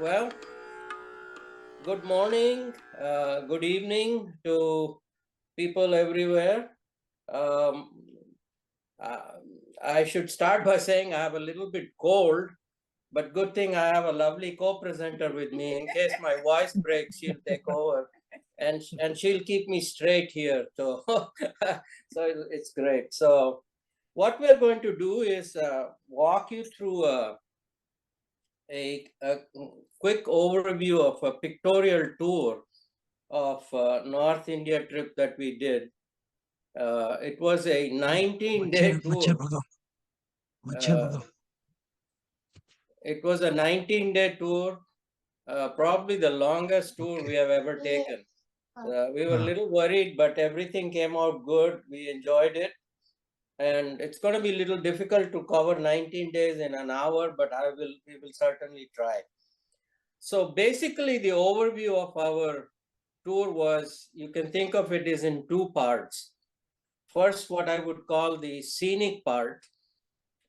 Well, good morning, good evening to people everywhere. Um, uh, I should start by saying I have a little bit cold, but good thing I have a lovely co-presenter with me. In case my voice breaks, she'll take over, and she'll keep me straight here. So, so it's great. So, what we're going to do is walk you through a quick overview of a pictorial tour of North India trip that we did. It was a 19-day tour. It was a 19-day tour, probably the longest tour we have ever taken. We were a little worried, but everything came out good. We enjoyed it. And it's going to be a little difficult to cover 19 days in an hour, but we will certainly try. So basically, the overview of our tour was, you can think of it as in two parts. First, what I would call the scenic part,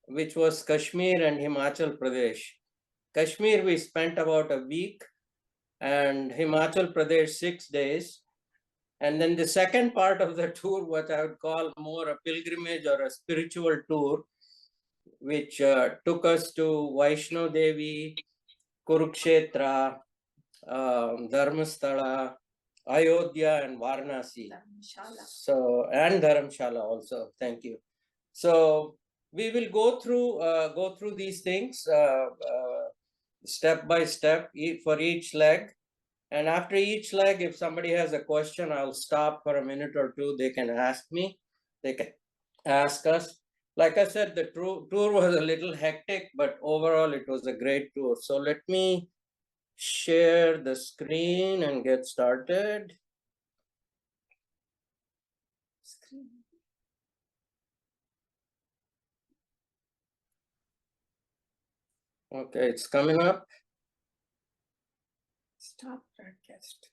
which was Kashmir and Himachal Pradesh. Kashmir, we spent about a week, and Himachal Pradesh 6 days. And then the second part of the tour, what I would call more a pilgrimage or a spiritual tour, which took us to Vaishno Devi, Kurukshetra, Dharamshala, Ayodhya and Varanasi. So, and Dharamshala also. Thank you. So we will go through these things step by step for each leg. And after each leg, if somebody has a question, I'll stop for a minute or two. They can ask me. They can ask us. Like I said, the tour was a little hectic, but overall it was a great tour. So let me share the screen and get started. Okay, it's coming up. Stop broadcast.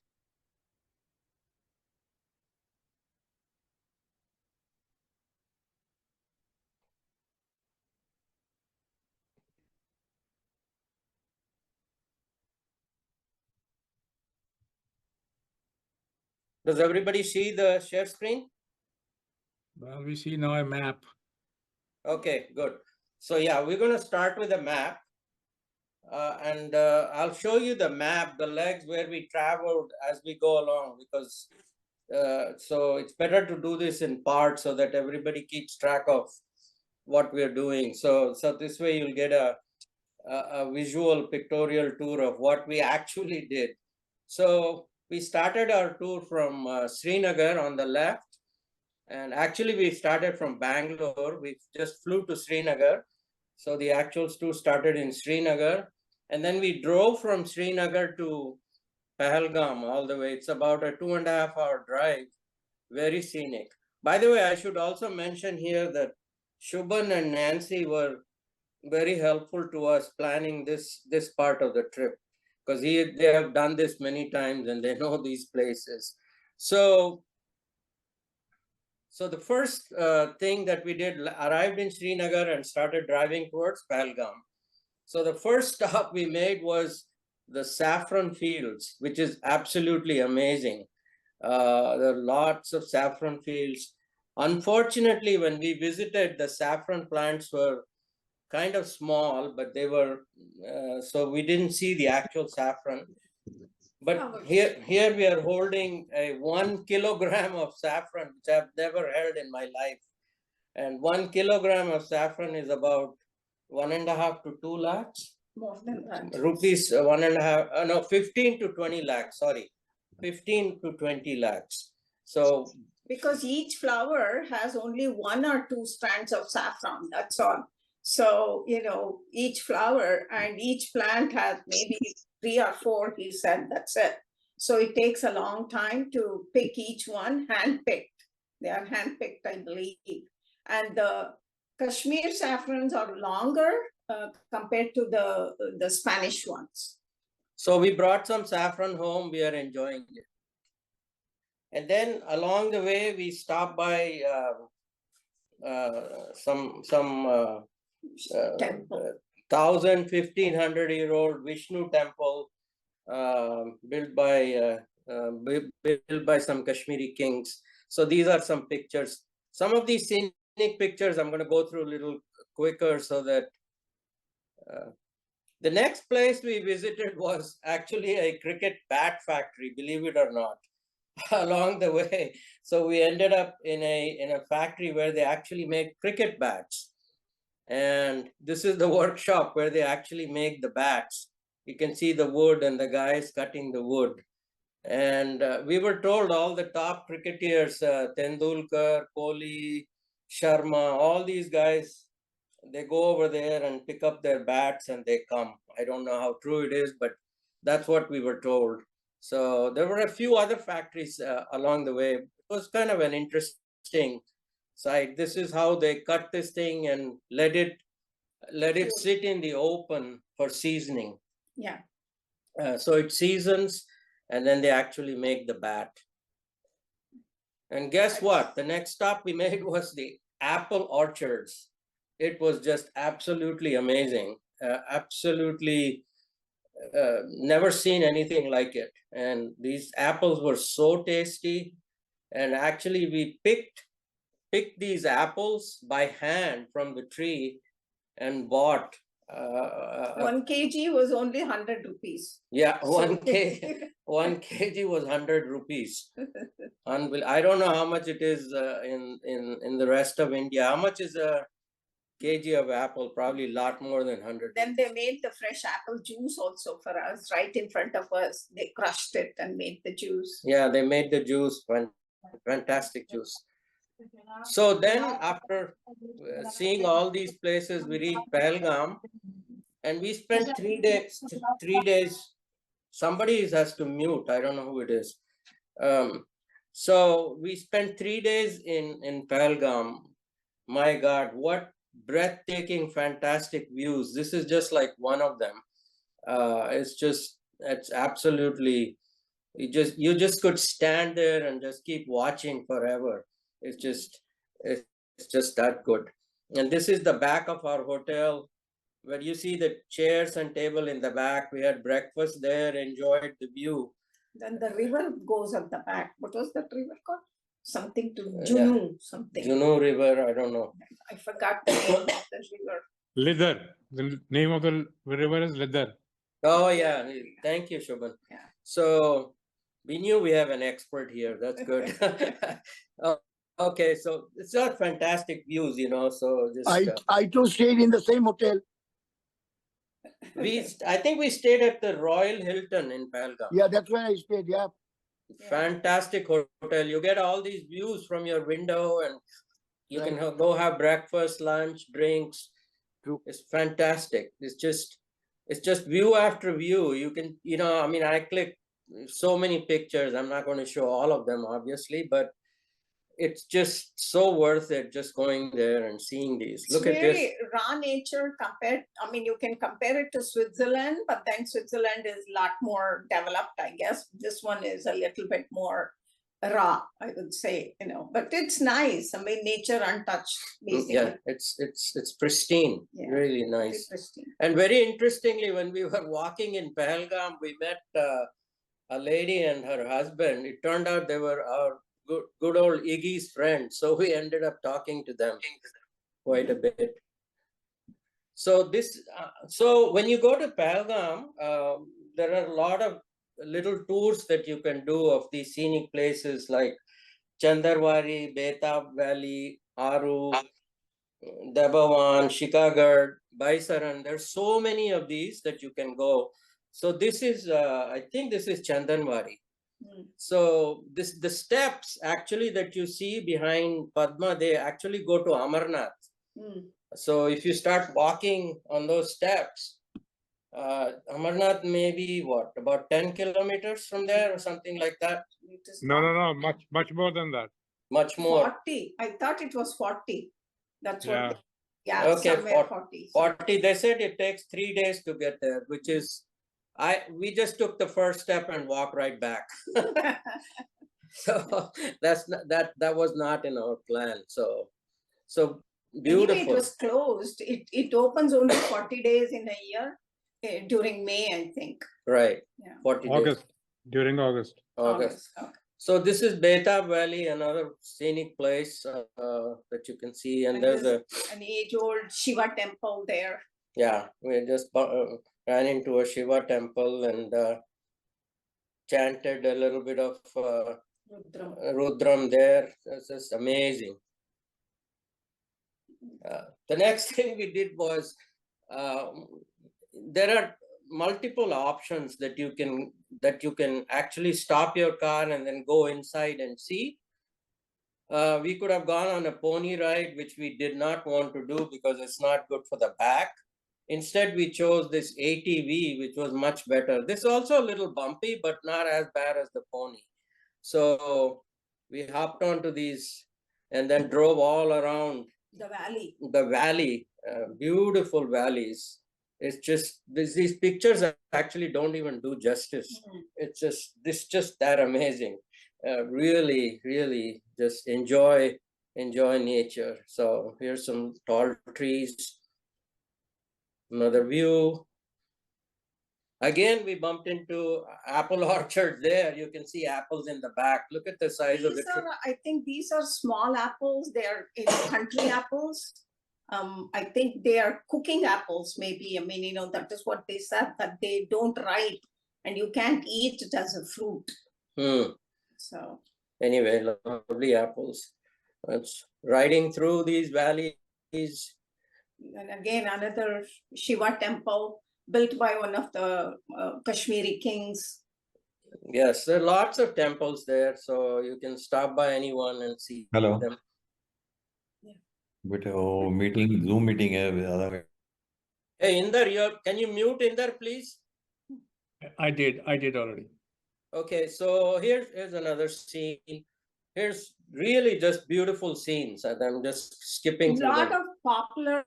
Does everybody see the share screen? Well, we see now a map. Okay, good. So yeah, we're going to start with a map. And I'll show you the map, the legs where we traveled as we go along, because so it's better to do this in parts so that everybody keeps track of what we're doing. So this way you'll get a visual pictorial tour of what we actually did. So we started our tour from Srinagar on the left. And actually we started from Bangalore. We just flew to Srinagar. So the actual tour started in Srinagar. And then we drove from Srinagar to Pahalgam all the way. It's about a 2.5 hour drive, very scenic. By the way, I should also mention here that Shubhan and Nancy were very helpful to us planning this part of the trip, because they have done this many times and they know these places. So the first thing that we did, arrived in Srinagar and started driving towards Pahalgam. So the first stop we made was the saffron fields, which is absolutely amazing. There are lots of saffron fields. Unfortunately, when we visited, the saffron plants were kind of small, but they were, so we didn't see the actual saffron. But here we are holding a 1 kilogram of saffron, which I've never held in my life. And 1 kilogram of saffron is about 1.5 to 2 lakhs. More than that. Rupees 1.5, no, 15 to 20 lakhs, sorry. 15 to 20 lakhs. So because each flower has only 1 or 2 strands of saffron, that's all. So, each flower and each plant has maybe 3 or 4, he said, that's it. So it takes a long time to pick each one, hand-picked. They are hand-picked, I believe. And the Kashmir saffrons are longer compared to the Spanish ones. So we brought some saffron home. We are enjoying it. And then along the way, we stopped by some 1,000-1,500-year-old Vishnu temple built by some Kashmiri kings. So these are some pictures. Some of these scenic pictures I'm going to go through a little quicker so that the next place we visited was actually a cricket bat factory, believe it or not, along the way. So we ended up in a factory where they actually make cricket bats. And this is the workshop where they actually make the bats. You can see the wood and the guys cutting the wood. And we were told all the top cricketers, Tendulkar, Kohli, Sharma, all these guys, they go over there and pick up their bats and they come. I don't know how true it is, but that's what we were told. So there were a few other factories along the way. It was kind of an interesting sight. This is how they cut this thing and let it sit in the open for seasoning. Yeah. So it seasons and then they actually make the bat. And guess what? The next stop we made was the apple orchards. It was just absolutely amazing. Absolutely never seen anything like it. And these apples were so tasty. And actually we picked these apples by hand from the tree and bought 1 kg was only 100 rupees. yeah, So- 1 kg was 100 rupees. I don't know how much it is in the rest of India. How much is a kg of apple? Probably a lot more than 100. Then they made the fresh apple juice also for us, right in front of us. They crushed it and made the juice. Yeah, they made the juice, fantastic juice. So then after seeing all these places, we reached Pahalgam and we spent 3 days. 3 days. Somebody has to mute. I don't know who it is. So we spent 3 days in Pahalgam. My God, what breathtaking, fantastic views. This is just like one of them. It's absolutely, you just could stand there and just keep watching forever. It's just that good. And this is the back of our hotel where you see the chairs and table in the back. We had breakfast there, enjoyed the view. Then the river goes at the back. What was that river called? Something to Yeah. Junu, something. Junu River, I don't know. I forgot the name of the river. Leather. The name of the river is Leather. Oh yeah, thank you, Shobhan. Yeah. So we knew we have an expert here. That's good. Oh, okay, so it's not fantastic views, So just I too stayed in the same hotel. I think we stayed at the Royal Hilton in Pahalgam. Yeah, that's where I stayed. Yeah. Fantastic hotel. You get all these views from your window, and you can go have breakfast, lunch, drinks. True. It's fantastic. It's just view after view. You can, I clicked so many pictures. I'm not going to show all of them, obviously, but it's just so worth it just going there and seeing these. Look at this. Really raw nature compared. I mean, you can compare it to Switzerland, but then Switzerland is a lot more developed, I guess. This one is a little bit more raw, I would say, but it's nice. I mean, nature untouched, basically. Yeah, it's pristine. Yeah, Really very nice. pristine. And very interestingly, when we were walking in Pahalgam, we met a lady and her husband. It turned out they were our good old Iggy's friends. So we ended up talking to them quite a bit. So so when you go to Pahalgam, there are a lot of little tours that you can do of these scenic places like Chandarwari, Betab Valley, Aru, Dabawan, Shikagarh, Baisaran. There's so many of these that you can go. So this is, I think this is Chandanwari. So the steps actually that you see behind Padma, they actually go to Amarnath. So if you start walking on those steps, Amarnath may be what, about 10 kilometers from there or something like that? No. Much more than that. Much more. 40. I thought it was 40. That's what. Yeah. Yeah, Okay, somewhere 40. 40. They said it takes 3 days to get there, which is, we just took the first step and walked right back. So that was not in our plan. So Anyway, it Beautiful. was closed. It opens only 40 days in a year, during May, I think. Right. Yeah. 40 days. August, during August. August. Okay. So this is Betab Valley, another scenic place that you can see. And there's an age-old Shiva temple there. yeah, we just ran into a Shiva temple and chanted a little bit of Rudram there. That's just amazing. The next thing we did was there are multiple options that you can actually stop your car and then go inside and see. We could have gone on a pony ride, which we did not want to do because it's not good for the back. Instead, we chose this ATV, which was much better. This is also a little bumpy, but not as bad as the pony. So we hopped onto these and then drove all around the valley, beautiful valleys. It's just these pictures actually don't even do justice. It's just that amazing. Really, really just enjoy nature. So here's some tall trees. Another view. Again, we bumped into apple orchard there. You can see apples in the back. Look at the size of the tree. I think these are small apples. They are country apples. I think they are cooking apples, maybe. I mean, that is what they said, that they don't ripe and you can't eat it as a fruit. So anyway, lovely apples. It's riding through these valleys. And again, another Shiva temple built by one of the Kashmiri kings. Yes, there are lots of temples there, so you can stop by anyone and see Hello. them. But meeting, Zoom meeting hai with other guy. Hey, Inder, can you mute Inder, please? I did already. Okay, so here's another scene. Here's really just beautiful scenes, and I'm just skipping through them. A lot of poplar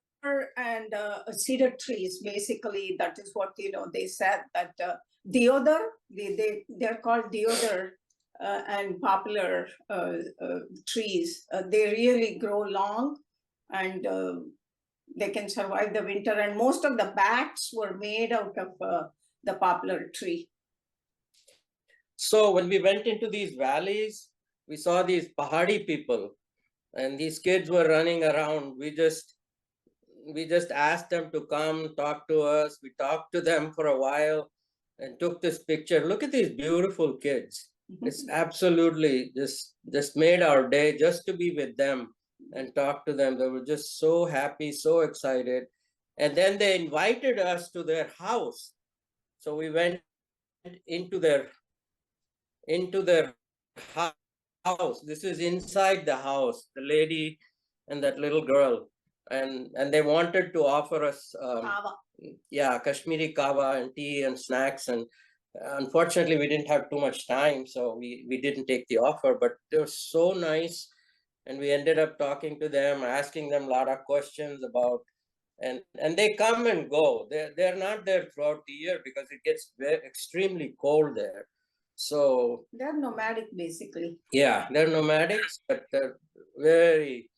and cedar trees, basically. That is what they said, that deodar, they're called deodar and poplar trees. They really grow long and they can survive the winter. And most of the bats were made out of the poplar tree. So when we went into these valleys, we saw these Pahadi people, and these kids were running around. We just asked them to come talk to us. We talked to them for a while and took this picture. Look at these beautiful kids. It's absolutely just made our day just to be with them and talk to them. They were just so happy, so excited. And then they invited us to their house. So we went into their house. This is inside the house, the lady and that little girl. And they wanted to offer us Kashmiri kava and tea and snacks. And unfortunately, we didn't have too much time, so we didn't take the offer, but they were so nice. And we ended up talking to them, asking them a lot of questions about, and they come and go. They're not there throughout the year because it gets extremely cold there. So they're nomadic, basically. Yeah, they're nomadics, but they're very,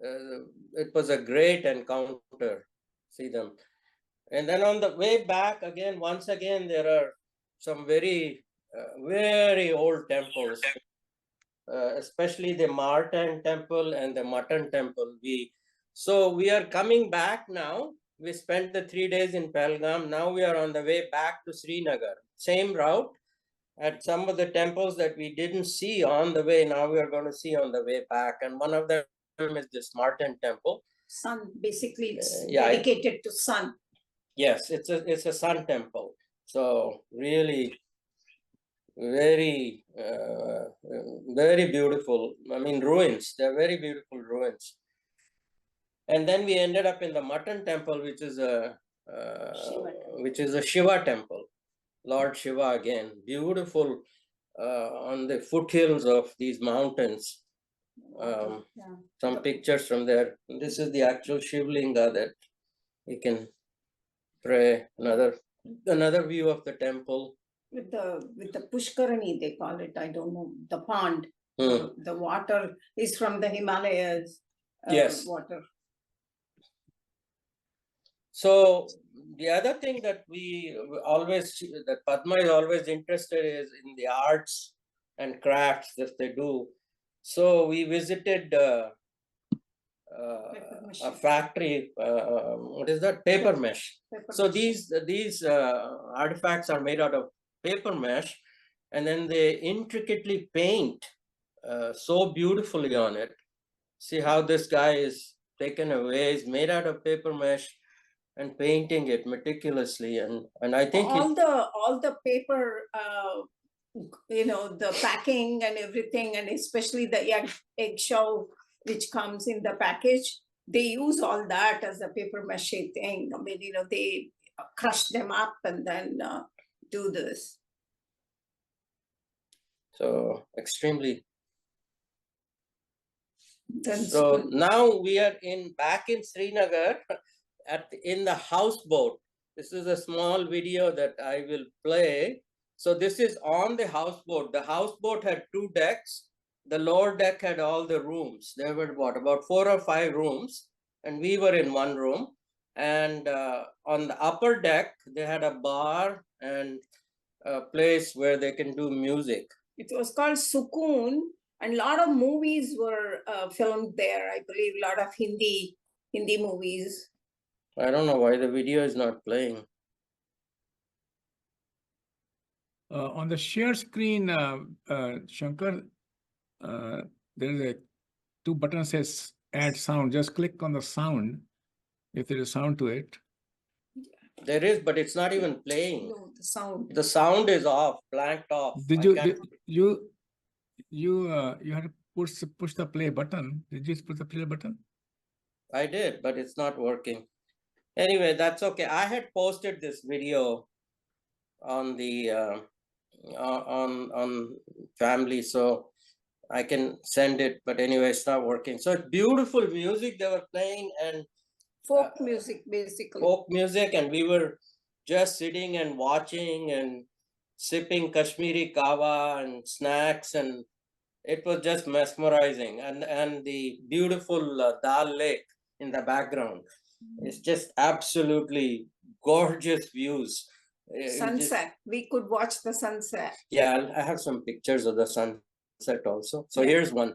it was a great encounter, see them. And then on the way back, once again, there are some very, very old temples, especially the Martan temple and the Mutton temple. So we are coming back now. We spent the 3 days in Pahalgam. Now we are on the way back to Srinagar. Same route. At some of the temples that we didn't see on the way, now we are going to see on the way back. And one of them is this Martan temple. Sun, basically, it's dedicated to sun. Yes, it's a sun temple. So really, very, very beautiful. I mean, ruins. They're very beautiful ruins. And then we ended up in the Mutton temple, which is a Shiva temple. Lord Shiva again, beautiful on the foothills of these mountains. Some pictures from there. This is the actual Shivlinga that you can pray. Another view of the temple. With the Pushkarani, they call it. I don't know, the pond. The water is from the Himalayas. Yes. Water. So the other thing that that Padma is always interested is in the arts and crafts that they do. So we visited a factory. What is that? Paper mesh. So these artifacts are made out of paper mesh, and then they intricately paint so beautifully on it. See how this guy is taken away. It's made out of paper mesh and painting it meticulously, and I think all the paper, the packing and everything, and especially the eggshell which comes in the package, they use all that as a paper mache thing. I mean, they crush them up and then do this. so extremely. That's So good. now we are back in Srinagar in the houseboat. This is a small video that I will play. So this is on the houseboat. The houseboat had 2 decks. The lower deck had all the rooms. There were about 4 or 5 rooms, and we were in one room. And on the upper deck, they had a bar and a place where they can do music. It was called Sukoon, and a lot of movies were filmed there. I believe a lot of Hindi movies. I don't know why the video is not playing. On the share screen, Shankar, there is a 2 buttons says add sound. Just click on the sound if there is sound to it. There is, but it's not even playing. No, the sound. The sound is off, blanked off. Did I you can't- you had to push the play button? Did you push the play button? I did, but it's not working. Anyway, that's okay. I had posted this video on the on family, so I can send it. But anyway, it's not working. So it's beautiful music they were playing, and Folk music, basically. folk music, and we were just sitting and watching and sipping Kashmiri kawa and snacks, and it was just mesmerizing. And the beautiful Dal Lake in the background. It's just absolutely gorgeous views. Sunset. We could watch the sunset. Yeah, I have some pictures of the sunset also. So Yeah. here's one.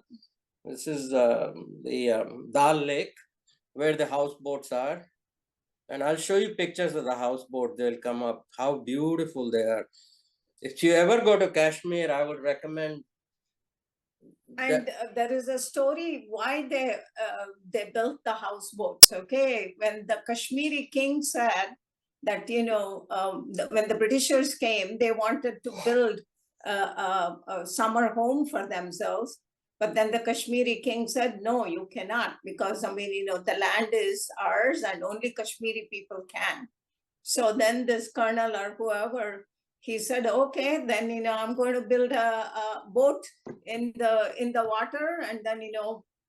This is the Dal Lake, where the houseboats are. And I'll show you pictures of the houseboat. They'll come up, how beautiful they are. If you ever go to Kashmir, I would recommend. And there is a story why they built the houseboats. Okay, when the Kashmiri king said that when the Britishers came, they wanted to build a summer home for themselves, but then the Kashmiri king said, no, you cannot, because the land is ours and only Kashmiri people can. So then this colonel or whoever, he said, okay, then I'm going to build a boat in the water, and then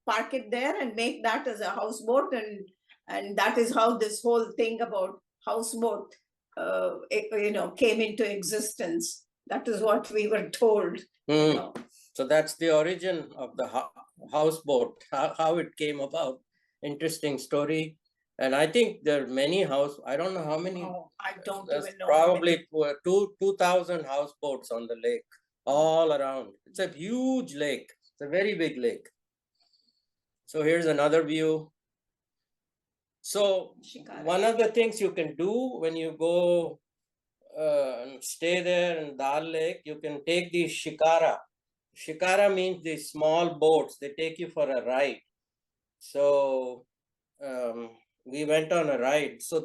park it there and make that as a houseboat, and that is how this whole thing about houseboat came into existence. That is what we were told. So that's the origin of the houseboat, how it came about. Interesting story. And I think there are many I don't know how many. Oh, I don't There's even know. probably 2,000 houseboats on the lake, all around. It's a huge lake. It's a very big lake. So here's another view. So Shikara. one of the things you can do when you go and stay there in Dal Lake, you can take the shikara. Shikara means the small boats. They take you for a ride. So we went on a ride. So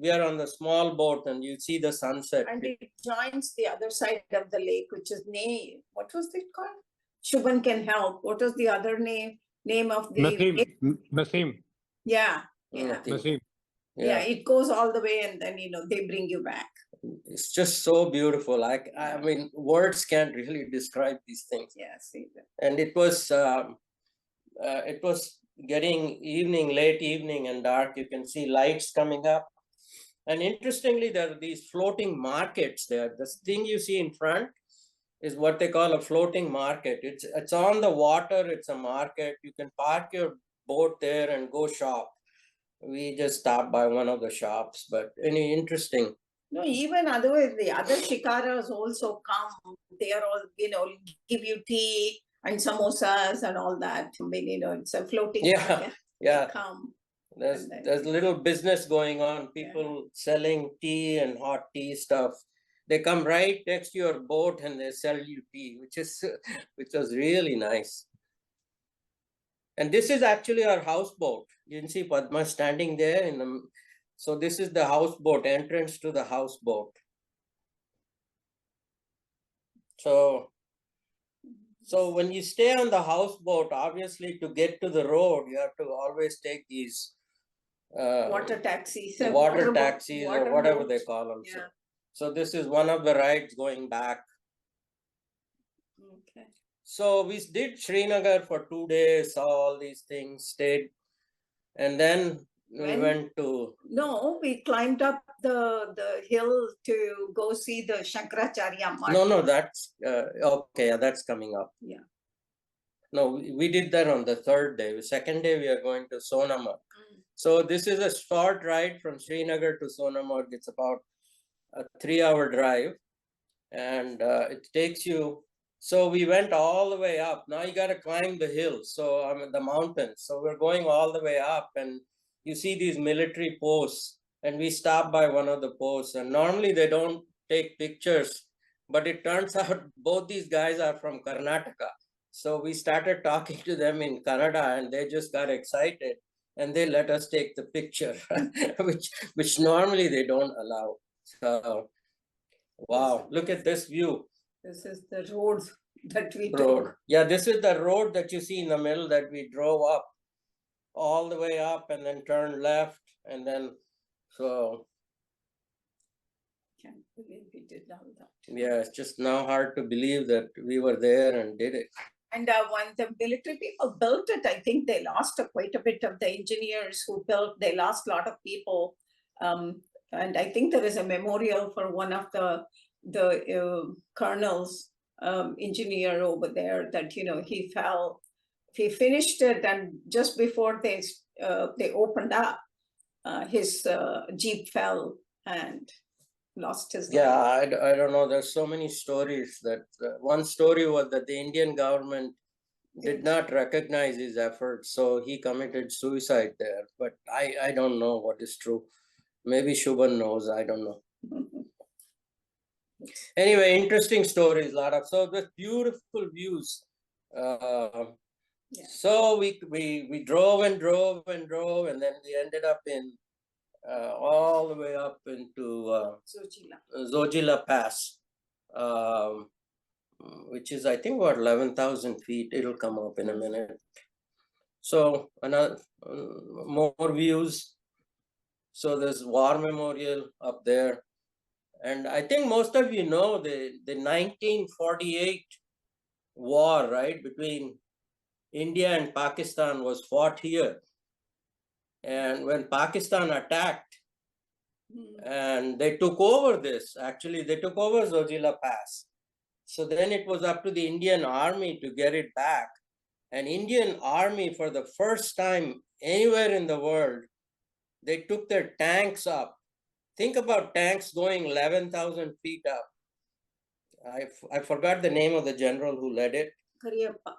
we are on the small boat, and you see the sunset. And it joins the other side of the lake, which is what was it called? Shubhan can help. What was the other name of the lake? Naseem. Yeah. Naseem. Yeah, it goes all the way, and then they bring you back. It's just so beautiful. I mean, words can't really describe these things. Yeah, see that. And it was getting late evening and dark. You can see lights coming up. And interestingly, there are these floating markets there. This thing you see in front is what they call a floating market. It's on the water. It's a market. You can park your boat there and go shop. we just stopped by one of the shops, but any interesting. No, even otherwise, the other shikaras also come. They are all, give you tea and samosas and all that. I mean, it's a floating Yeah, market. yeah. They come. There's then- there's little business going on. People selling tea and hot tea stuff. They come right next to your boat and they sell you tea, which was really nice. And this is actually our houseboat. You can see Padma standing there in the. So this is the houseboat entrance to the houseboat. So when you stay on the houseboat, obviously to get to the road, you have to always take these water taxis. water taxis or whatever they boats. call them. Yeah. So this is one of the rides going back. Okay. So we did Srinagar for 2 days, saw all these things, stayed, and then we went to. No, we climbed up the hill to go see the Shankaracharya mud. No, that's okay. Yeah, that's coming up. Yeah. No, we did that on the third day. The second day we are going to Sonamar. So this is a short ride from Srinagar to Sonamar. It's about a 3-hour drive, and it takes you. So we went all the way up. Now you got to climb the hill. So I'm in the mountains. So we're going all the way up, and you see these military posts. And we stopped by one of the posts. And normally they don't take pictures, but it turns out both these guys are from Karnataka. So we started talking to them in Kannada, and they just got excited, and they let us take the picture, which normally they don't allow. So, wow! Look at this view. This is the road that we Road. took. Yeah, this is the road that you see in the middle that we drove up, all the way up, and then turned left, and then so. Can't believe we did all that. Yeah, it's just now hard to believe that we were there and did it. And when the military people built it, I think they lost quite a bit of the engineers who built. They lost a lot of people, and I think there is a memorial for one of the colonels, engineer over there, that he fell. He finished it, and just before they opened up, his jeep fell and lost his life. Yeah, I don't know. There's so many stories that one story was that the Indian government did not recognize his efforts, so he committed suicide there. But I don't know what is true. Maybe Shubhan knows. I don't know. Anyway, interesting stories, lot of. So the beautiful views. So we drove and drove and drove, and then we ended up in all the way up into Zojila Pass, which is I think about 11,000 feet. It'll come up in a minute. So another more views. So there's War Memorial up there. And I think most of you know the 1948 war, right, between India and Pakistan was fought here. And when Pakistan attacked, and they took over this, actually they took over Zojila Pass. So then it was up to the Indian Army to get it back. And Indian Army, for the first time anywhere in the world, they took their tanks up. Think about tanks going 11,000 feet up. I forgot the name of the general who led it. Karyappa.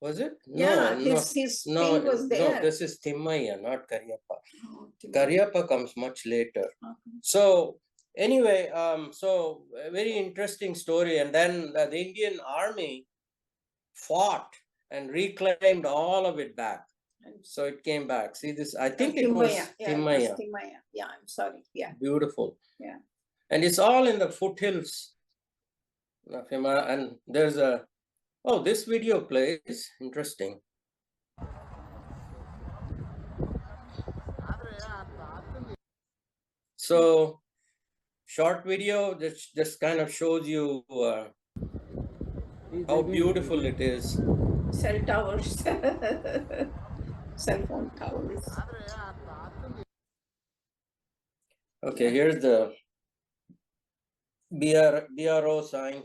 Was it? Yeah, no, his no, thing was there. No, this is Timmaya, not Karyappa. Oh, Karyappa comes much later. okay. So anyway, so a very interesting story. And then the Indian Army fought and reclaimed all of it back. So it came back. See this, I think it was Timmaya. Timmaya. Yeah, I'm sorry. Yeah. Beautiful. Yeah. And it's all in the foothills of Himalaya. And there's a, oh, this video plays. Interesting. So short video that just kind of shows you how beautiful it is. Cell towers. Cell phone towers. Okay, here's the BRO sign.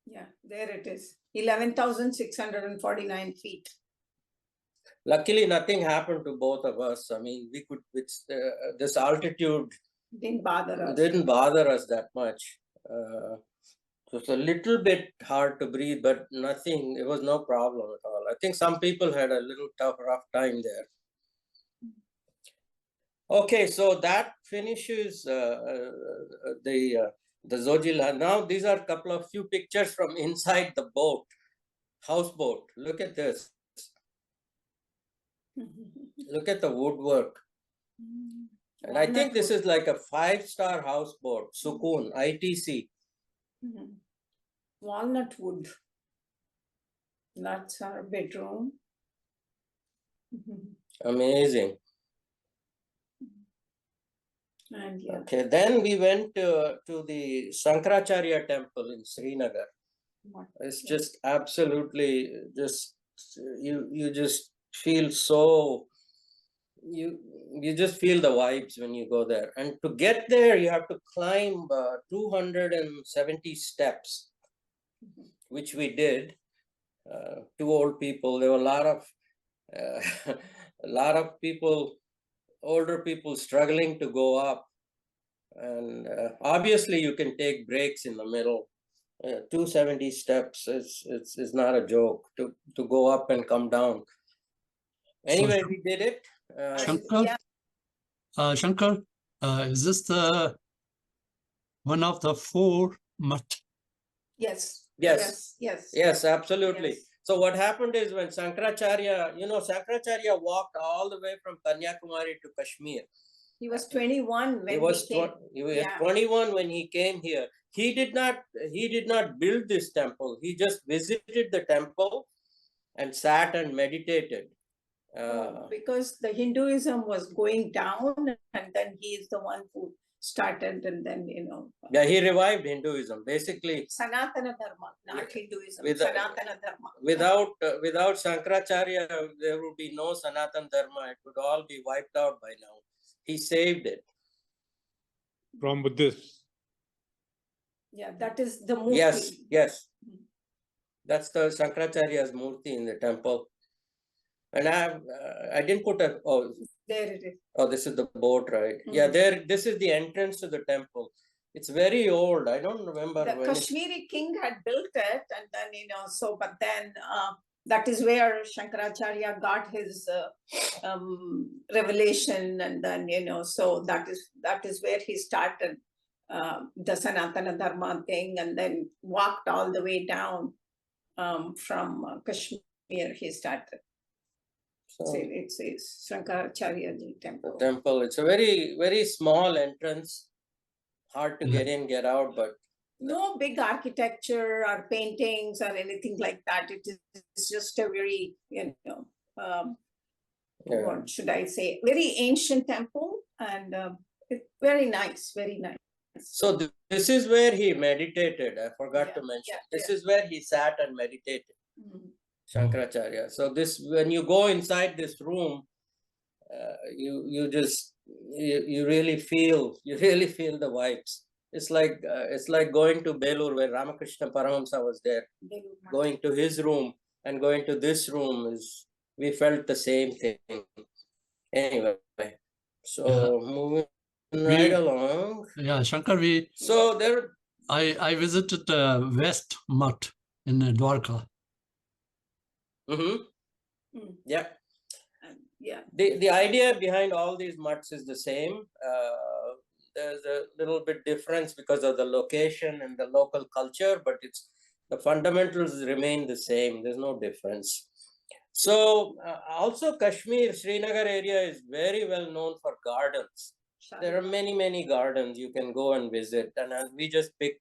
Yeah, There it is, 11,649 feet. Luckily, nothing happened to both of us. I mean, we could, this altitude Didn't bother us. didn't bother us that much. So it's a little bit hard to breathe, but nothing, it was no problem at all. I think some people had a little rough time there. Okay, so that finishes the Zojila. Now these are a couple of few pictures from inside the boat, houseboat. Look at this. Look at the woodwork. And I think this is like a 5-star houseboat, Sukoon, ITC. Walnut wood. That's our bedroom. Amazing. And yeah. Okay, then we went to the Shankaracharya temple in Srinagar. It's just absolutely just, you just feel so, you just feel the vibes when you go there. And to get there, you have to climb 270 steps, which we did. 2 old people. There were a lot of people, older people struggling to go up. And obviously you can take breaks in the middle. 270 steps is not a joke to go up and come down. Anyway, we did it. Shankar, is this the one of the 4 mutt? Yes. Yes. Yes. Yes, absolutely. Yes. So what happened is when Shankaracharya, Shankaracharya walked all the way from Kanyakumari to Kashmir. He was 21 when He was he came. 21 when he came here. He did not build this temple. He just visited the temple and sat and meditated. Because the Hinduism was going down, and then he is the one who started, and then Yeah, he revived Hinduism, basically. Sanatana Dharma, not Hinduism. Sanatana Dharma. Without Shankaracharya, there would be no Sanatana Dharma. It would all be wiped out by now. He saved it. From Buddhists. Yeah, that is the Murti. Yes. That's the Shankaracharya's Murti in the temple. And I didn't put a, there it is. Oh, this is the boat, right? Yeah, this is the entrance to the temple. It's very old. I don't remember the when Kashmiri king had built it, and then but then that is where Shankaracharya got his revelation, and then so that is where he started the Sanatana Dharma thing, and then walked all the way down from Kashmir. He started. So it's Shankaracharya temple. The temple. It's a very, very small entrance. Hard to get in, get out, but no big architecture or paintings or anything like that. It is just a very, what should I say, very ancient temple, and very nice, very nice. So this is where he meditated. I forgot to mention. This is where he sat and meditated. Shankaracharya. So when you go inside this room, you really feel the vibes. It's like going to Belur where Ramakrishna Paramahamsa was there. Going to his room and going to this room we felt the same thing. Anyway, so moving right along. Yeah, Shankar, I visited West Mutt in Dwarka. Yeah. Yeah. The idea behind all these mutts is the same. There's a little bit difference because of the location and the local culture, but the fundamentals remain the same. There's no difference. So also Kashmir, Srinagar area is very well known for gardens. There are many gardens you can go and visit, and we just pick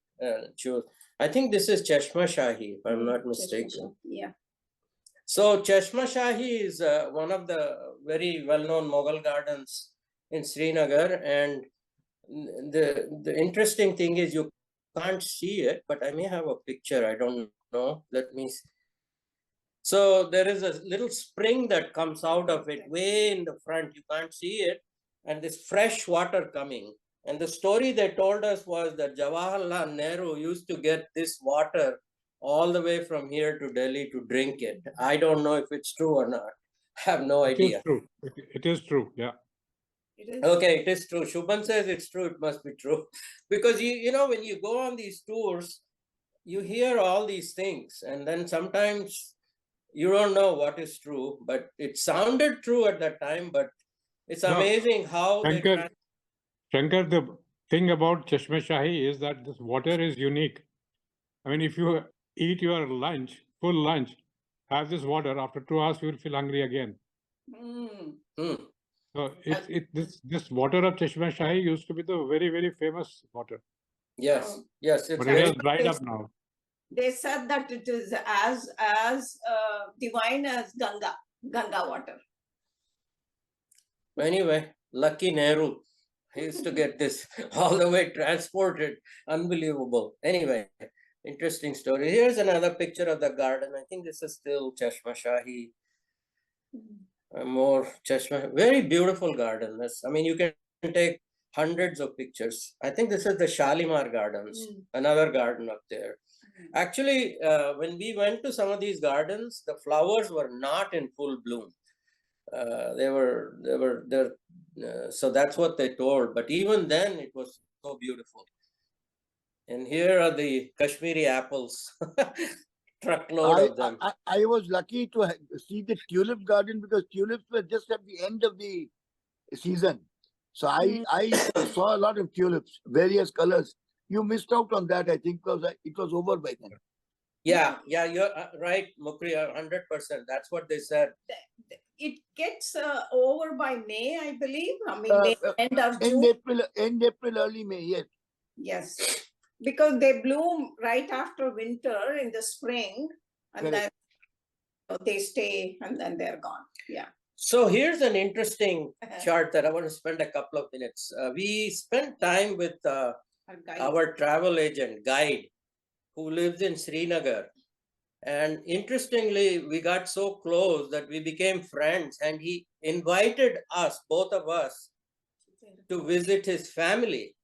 choose. I think this is Chashma Shahi, if I'm not mistaken. Yeah. So Chashma Shahi is one of the very well-known Mughal gardens in Srinagar, and the interesting thing is you can't see it, but I may have a picture. I don't know. Let me see. So there is a little spring that comes out of it way in the front. You can't see it, and this fresh water coming. And the story they told us was that Jawaharlal Nehru used to get this water all the way from here to Delhi to drink it. I don't know if it's true or not. I have no It is idea. true. It is true. Yeah. It is. Okay, it is true. Shubhan says it's true. It must be true. Because you know, when you go on these tours, you hear all these things, and then sometimes you don't know what is true, but it sounded true at that time. But it's No, amazing how they Shankar, Shankar, the thing about Chashma Shahi is that this water is unique. I mean, if you eat your lunch, full lunch, have this water, after 2 hours, you will feel hungry again. Hmm. So this water of Chashma Shahi used to be the very, very famous water. Yes, Oh. yes, it's But it very has dried up now. They said that it is as divine as Ganga water. anyway. Lucky Nehru. He used to get this all the way transported. Unbelievable. Anyway, interesting story. Here's another picture of the garden. I think this is still Chashma Shahi. More Chashma. Very beautiful garden. I mean, you can take hundreds of pictures. I think this is the Shalimar Gardens, another garden up there. Actually, when we went to some of these gardens, the flowers were not in full bloom. They were there. So that's what they told. But even then, it was so beautiful. And here are the Kashmiri apples, truckload of them. I was lucky to see the tulip garden because tulips were just at the end of the season. So I saw a lot of tulips, various colors. You missed out on that, I think, because it was over by then. Yeah, you're right, Mukri, 100%. That's what they said. It gets over by May, I believe. I mean, May, end of June. End April, early May, yes. Yes, because they bloom right after winter in the spring, and Correct. then they stay, and then they're gone. Yeah. So here's an interesting chart that I want to spend a couple of minutes. We spent time with our travel agent guide who lives in Srinagar. And interestingly, we got so close that we became friends, and he invited us, both of us, to visit his family.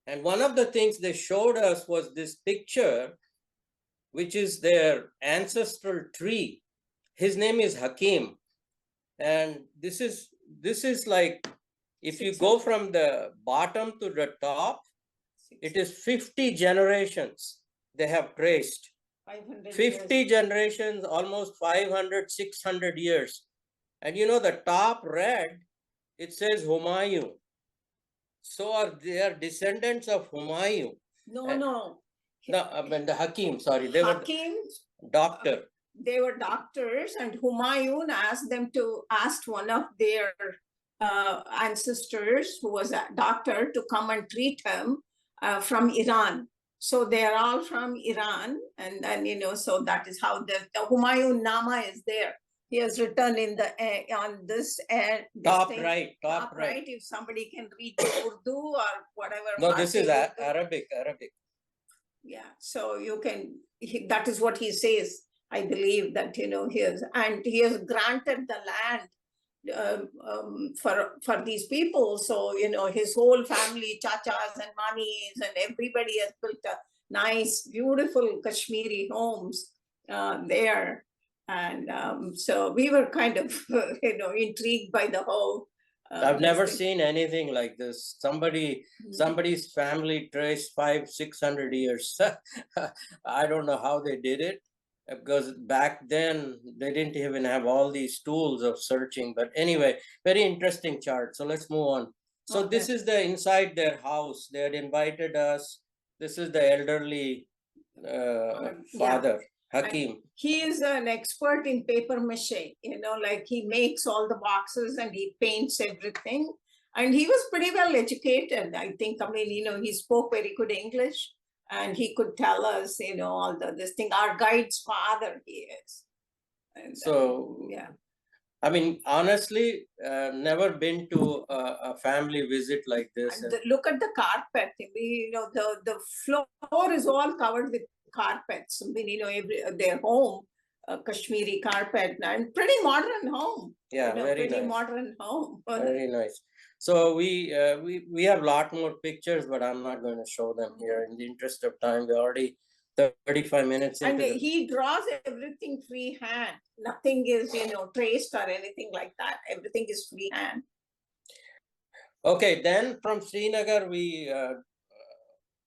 And one of the things they showed us was this picture, which is their ancestral tree. His name is Hakim. And this is like, if you go from the bottom to the top, it is 50 generations they have traced. 50 years. generations, almost 500, 600 years. And you know, the top red, it says Humayun. So they are descendants of Humayun. No. I mean the Hakim, sorry. They Hakim, were doctor. They were doctors, and Humayun asked one of their ancestors, who was a doctor, to come and treat him from Iran. So they are all from Iran, and then so that is how the Humayun Nama is there. He has written in the on this top thing, right. If somebody can read Urdu or whatever. No, this is Arabic. Yeah, so you can. That is what he says. I believe that he has granted the land for these people. So his whole family, chachas and manis, and everybody has built a nice, beautiful Kashmiri homes there. And so we were kind of intrigued by the whole. I've never seen anything like this. Somebody's family traced 500-600 years. I don't know how they did it, because back then they didn't even have all these tools of searching. But anyway, very interesting chart. So let's move on. So this is the inside their house. They had invited us. This is the elderly father, Hakim. He is an expert in paper mache, like he makes all the boxes and he paints everything. And he was pretty well educated, I think. I mean, he spoke very good English, and he could tell us, all this thing. Our guide's father, he is. And, so, yeah. I mean, honestly, never been to a family visit like this. Look at the carpet. The floor is all covered with carpets. I mean, their home, Kashmiri carpet, and pretty modern home. Yeah, very pretty nice. Modern home. Very nice. So we have a lot more pictures, but I'm not going to show them here in the interest of time. We already 35 minutes And into the- he draws everything freehand. Nothing is, traced or anything like that. Everything is freehand. Okay, then from Srinagar, we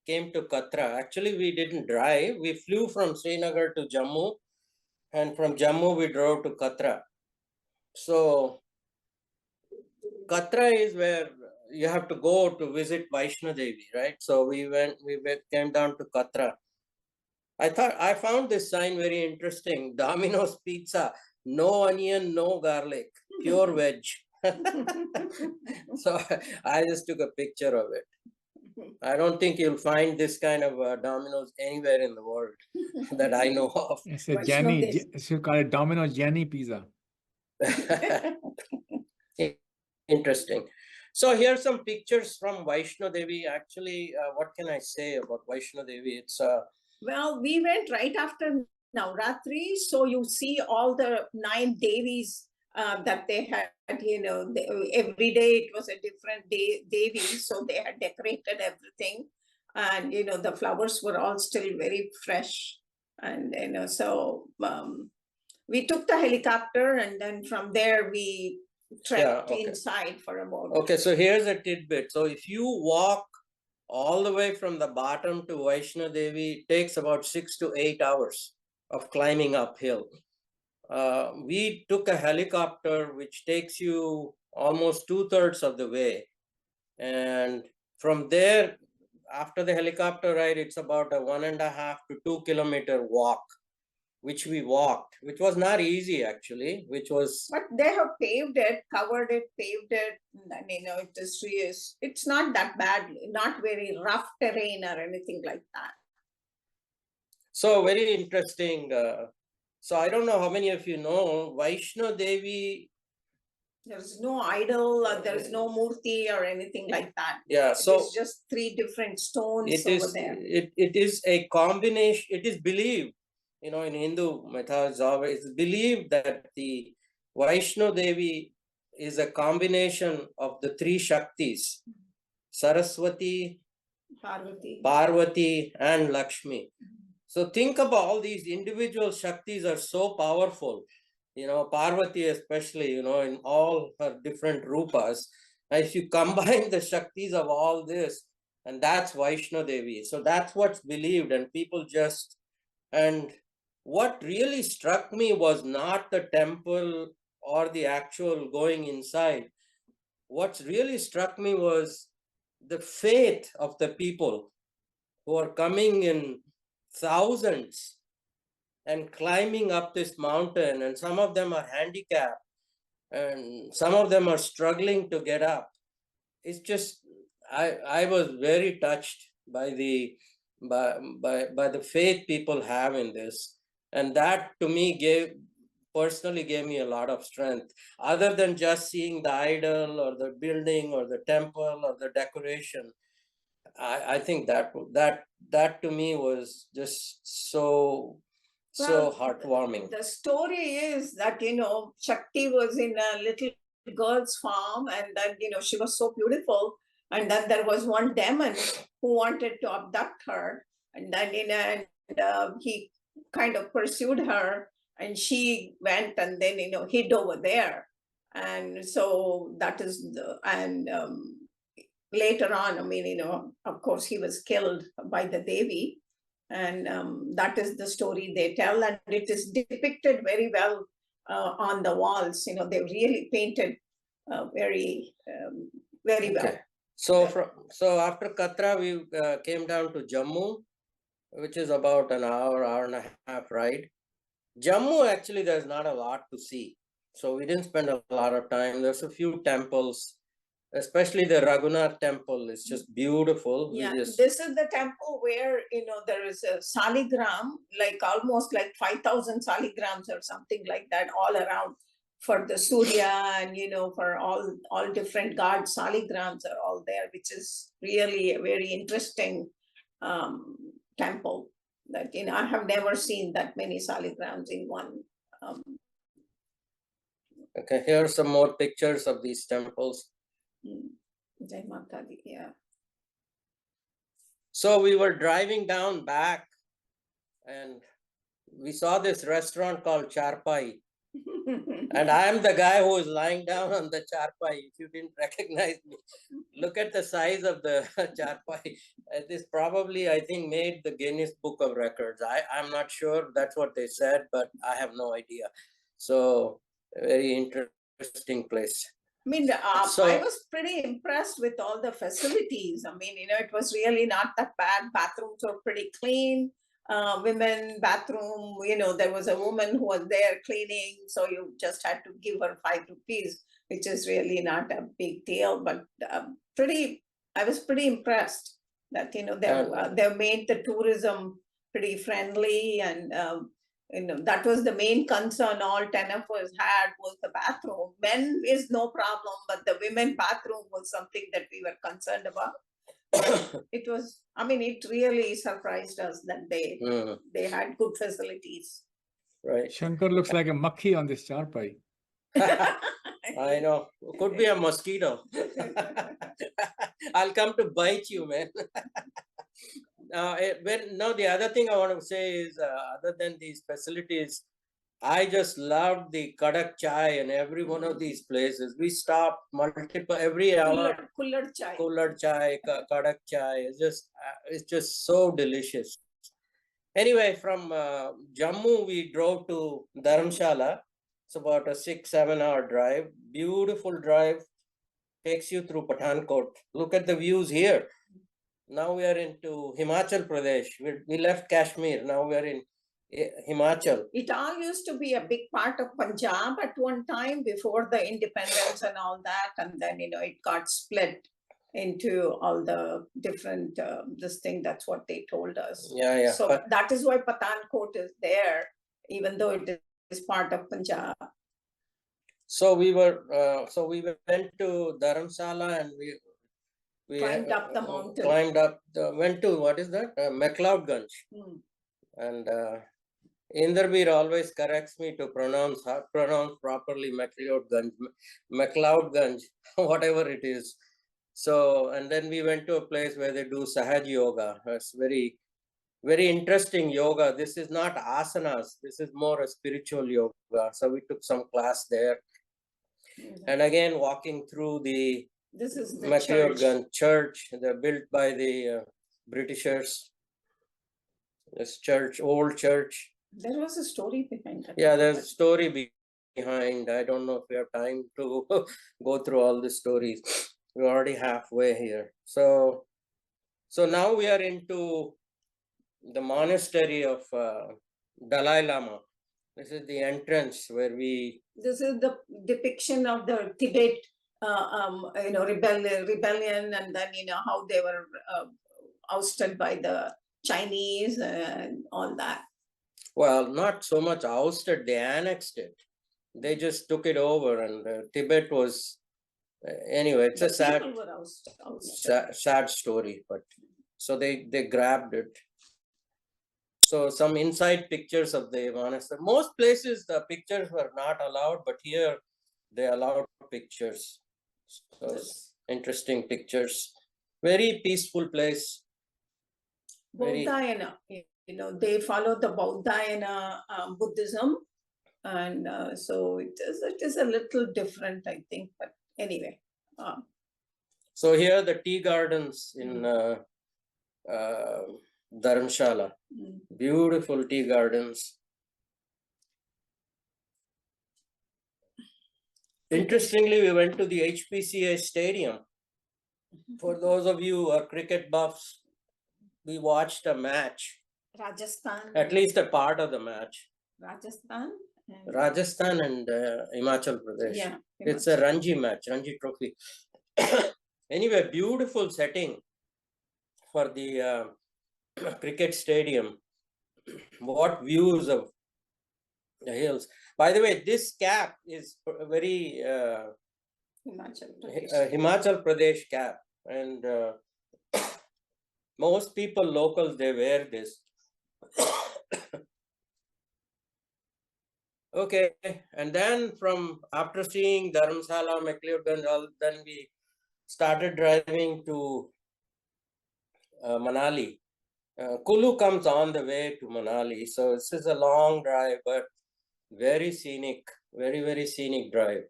came to Katra. Actually, we didn't drive. We flew from Srinagar to Jammu, and from Jammu, we drove to Katra. So, Katra is where you have to go to visit Vaishno Devi, right? So, we came down to Katra. I found this sign very interesting. Domino's Pizza, no onion, no garlic, pure veg. So I just took a picture of it. I don't think you'll find this kind of Domino's anywhere in the world that I know of. It's a Vaishno Gianni, Devi. you call it Domino's Gianni pizza. Interesting. So here's some pictures from Vaishno Devi. Actually, what can I say about Vaishno Devi? It's Well, we went right after Navratri, so you see all the 9 Devis that they had, every day it was a different Devi, so they had decorated everything. And, the flowers were all still very fresh. And, so we took the helicopter, and then from there we trekked okay. inside for about. Okay, so here's a tidbit. So if you walk all the way from the bottom to Vaishno Devi, it takes about 6 to 8 hours of climbing uphill. We took a helicopter, which takes you almost 2/3 of the way. And from there, after the helicopter ride, it's about a 1.5 to 2 kilometer walk, which we walked, which was not easy actually, which was. But they have paved it, covered it, paved it, and it's not that bad, not very rough terrain or anything like that. So very interesting. So I don't know how many of you know, Vaishno Devi. There's no idol, or there's no murti or anything like that. Yeah, so it's just 3 different stones it over is. there. It is a combination. It is believed, in Hindu mythology, it's believed that the Vaishno Devi is a combination of the 3 Shaktis: Saraswati, Parvati, and Lakshmi. So think about all these individual Shaktis are so powerful, Parvati especially, in all her different rupas. And if you combine the Shaktis of all this, and that's Vaishno Devi. So that's what's believed, and people and what really struck me was not the temple or the actual going inside. What's really struck me was the faith of the people who are coming in thousands and climbing up this mountain, and some of them are handicapped and some of them are struggling to get up. It's just, I was very touched by the faith people have in this, and that to me personally gave me a lot of strength, other than just seeing the idol or the building or the temple or the decoration. I think that to me was just so heartwarming. The story is that, Shakti was in a little girl's farm, and then, she was so beautiful. And then there was one demon who wanted to abduct her. And then, he kind of pursued her, and she went and then, hid over there. And so that is later on, of course, he was killed by the Devi. And that is the story they tell, and it is depicted very well on the walls. They really painted very well. So after Katra, we came down to Jammu, which is about an hour and a half ride. Jammu, actually, there's not a lot to see, so we didn't spend a lot of time. There's a few temples, especially the Raghunath temple. It's just beautiful. Yeah, this is the temple where, there is a saligram, like almost like 5,000 saligrams or something like that all around for the Surya, and, for all different gods. Saligrams are all there, which is really a very interesting temple that, I have never seen that many saligrams in one. Okay, here are some more pictures of these temples. Jai Mata Di, yeah. So we were driving down back and we saw this restaurant called Charpai. And I am the guy who is lying down on the charpai. If you didn't recognize me, look at the size of the charpai. This probably, I think, made the Guinness Book of Records. I'm not sure that's what they said, but I have no idea. So, very interesting place. I mean, So- I was pretty impressed with all the facilities. I mean, it was really not that bad. Bathrooms were pretty clean. Women bathroom, there was a woman who was there cleaning, so you just had to give her 5 rupees, which is really not a big deal, but I was pretty impressed that, they made the tourism pretty friendly, and that was the main concern all 10 of us had, was the bathroom. Men is no problem, but the women bathroom was something that we were concerned about. It was, it really surprised us that they had good facilities. Right. Shankar looks like a makhi on this charpai. I know. Could be a mosquito. I'll come to bite you, man. The other thing I want to say is, other than these facilities, I just loved the kadak chai in every one of these places. We stopped every hour. Kullad chai, kadak chai. It's just so delicious. Anyway, from Jammu, we drove to Dharamshala. It's about a 6-7 hour drive. Beautiful drive. Takes you through Pathankot. Look at the views here. Now we are into Himachal Pradesh. We left Kashmir. Now we are in Himachal. It all used to be a big part of Punjab at one time before the independence and all that. And then, it got split into all the different, this thing, that's what they told us. Yeah. So that is why Pathankot is there, even though it is part of Punjab. So we went to Dharamshala, and we climbed up the mountain. Went to, what is that? McLeodganj. And Indrabir always corrects me to pronounce properly McLeodganj, whatever it is. So, and then we went to a place where they do Sahaj Yoga. It's very, very interesting yoga. This is not asanas. This is more a spiritual yoga. So we took some class there. And again, walking through this is the McLeodganj church. They're built by the Britishers. This church, old church. There was a story behind that. Yeah, there's a story behind. I don't know if we have time to go through all the stories. We're already halfway here. So now we are into the monastery of Dalai Lama. This is the entrance where This is the depiction of the Tibet, rebellion, and then how they were ousted by the Chinese and all that. Well, not so much ousted, they annexed it. They just took it over, and Tibet was, anyway, it's a sad story, but so they grabbed it. So some inside pictures of the monastery. Most places the pictures were not allowed, but here they allowed pictures. So interesting pictures. Very peaceful place. Bauddhayana, they follow the Bauddhayana Buddhism, and so it is a little different, I think. But anyway. So here are the tea gardens in Dharamshala. Beautiful tea gardens. Interestingly, we went to the HPCA stadium. For those of you who are cricket buffs, we watched a match. Rajasthan. At least a part of the match. Rajasthan and Himachal Pradesh. Yeah, It's a Ranji match, Ranji Trophy. Anyway, beautiful setting for the cricket stadium. What views of the hills. By the way, this cap is very Himachal Pradesh cap, and most people, locals, they wear this. Okay, and then after seeing Dharamshala, McLeodganj, then we started driving to Manali. Kulu comes on the way to Manali. So this is a long drive, but very scenic, very scenic drive.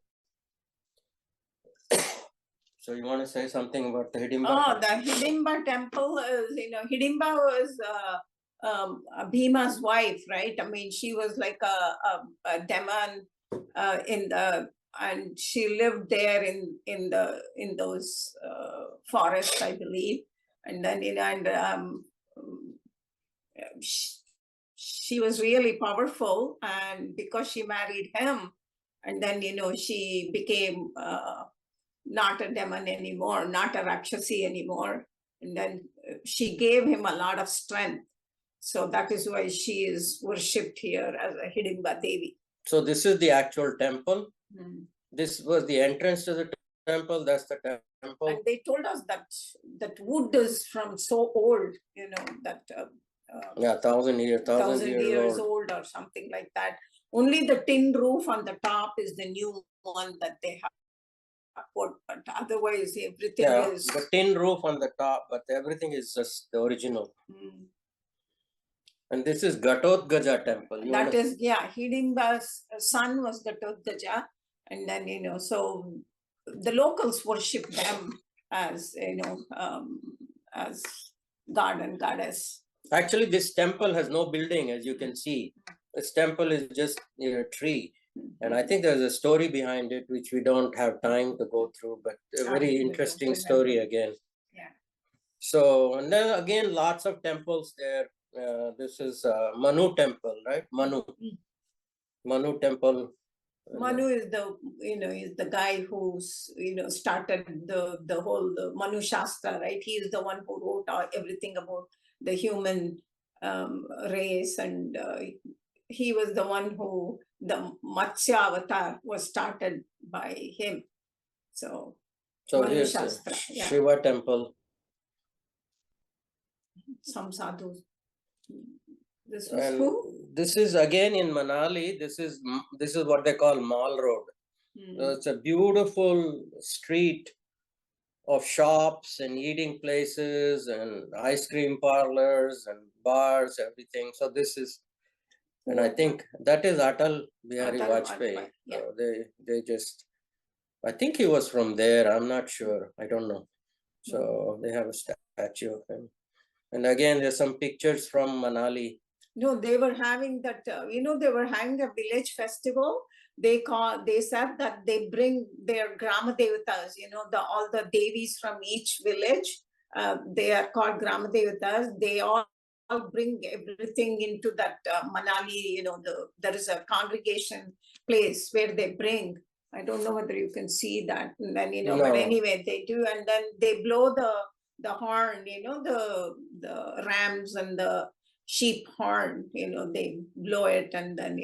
So you want to say something about the Hidimba? Oh, the Hidimba temple is, Hidimba was Bhima's wife, right? I mean, she was like a demon and she lived there in those forests, I believe. And then, she was really powerful, and because she married him, and then, she became not a demon anymore, not a Rakshasi anymore. And then she gave him a lot of strength. So that is why she is worshipped here as a Hidimba Devi. So this is the actual temple. This was the entrance to the temple. That's the temple. And they told us that wood is from so old, that yeah, 1,000 years old or something like that. Only the tin roof on the top is the new one that they have put, but otherwise everything is the tin roof on the top, but everything is just the original. And this is Ghatotkacha temple. That is, Hidimba's son was Ghatotkacha, and then so the locals worship them as as god and goddess. Actually, this temple has no building, as you can see. This temple is just a tree. And I think there's a story behind it, which we don't have time to go through, but a very interesting story again. Yeah. So, and then again, lots of temples there. This is Manu temple, right? Manu temple. Manu is the guy who's started the whole Manu Shastra, right? He is the one who wrote everything about the human race, and he was the one who the Matsya avatar was started by him. So Manu here's Shastra, Shiva temple. Some sadhus. This was who? This is again in Manali. This is what they call Mall Road. So it's a beautiful street of shops and eating places and ice cream parlors and bars, everything. So this is, and I think that is Atal Bihari Vajpayee. Yeah. So they just, I think he was from there. I'm not sure. I don't know. So they have a statue of him. And again, there's some pictures from Manali. No, they were having that, they were having a village festival. They said that they bring their Grama Devatas, all the Devis from each village. They are called Grama Devatas. They all bring everything into that Manali, there is a congregation place where they bring. I don't know whether you can see that. And then, but anyway, they do. And then they blow the horn, the rams and the sheep horn, they blow it, and then,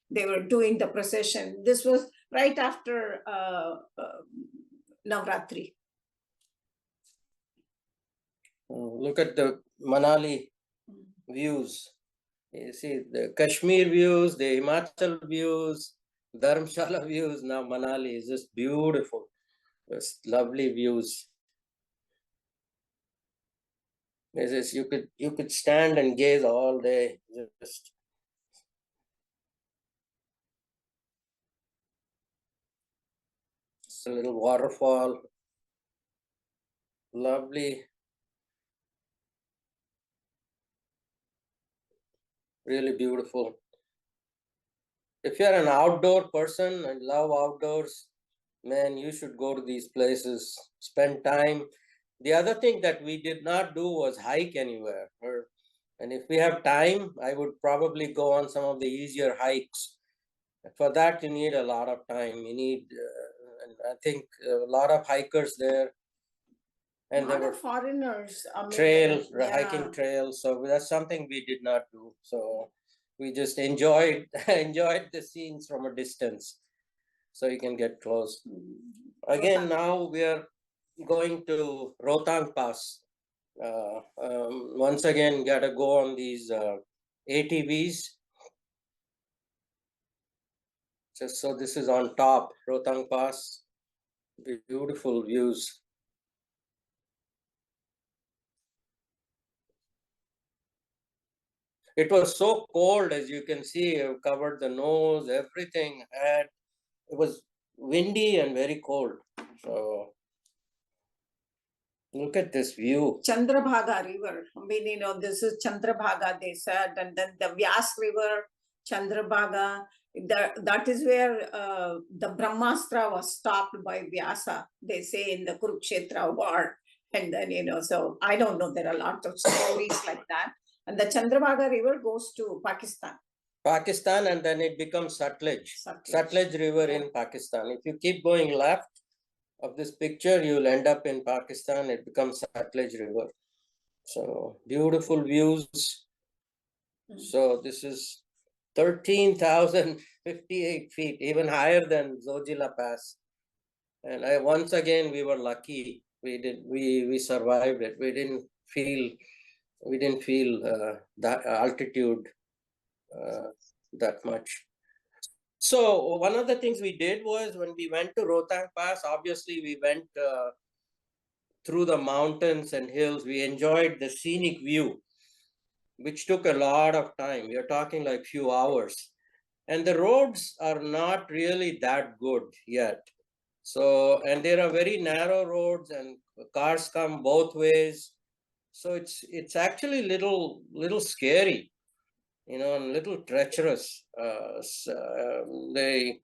they were doing the procession. This was right after Navratri. Look at the Manali views. You see the Kashmir views, the Himachal views, Dharamshala views. Now Manali is just beautiful. Just lovely views. You could stand and gaze all day. Just a little waterfall. Lovely. Really beautiful. If you're an outdoor person and love outdoors, man, you should go to these places, spend time. The other thing that we did not do was hike anywhere. And if we have time, I would probably go on some of the easier hikes. For that, you need a lot of time. You need, I think, a lot of hikers there. And there were foreigners. Hiking trails. So that's something we did not do. So we just enjoyed the scenes from a distance. So you can get close. Again, now we are going to Rohtang Pass. Once again, got to go on these ATVs. So this is on top, Rohtang Pass. Beautiful views. It was so cold, as you can see, it covered the nose, everything had, it was windy and very cold. So look at this view. Chandrabhaga River. I mean, you know, this is Chandrabhaga, they said, and then the Vyas River, Chandrabhaga. That is where the Brahmastra was stopped by Vyasa, they say, in the Kurukshetra war. And then, you know, so I don't know, there are a lot of stories like that. And the Chandrabhaga River goes to Pakistan. Pakistan, and then it becomes Sutlej. Sutlej River in Pakistan. If you keep going left of this picture, you will end up in Pakistan. It becomes Sutlej River. So beautiful views. So this is 13,058 feet, even higher than Zojila Pass. And once again, we were lucky. We survived it. We didn't feel that altitude that much. So one of the things we did was, when we went to Rohtang Pass, obviously we went through the mountains and hills. We enjoyed the scenic view, which took a lot of time. You're talking like few hours. And the roads are not really that good yet. So, and there are very narrow roads and cars come both ways. So it's actually little scary, you know, and little treacherous. They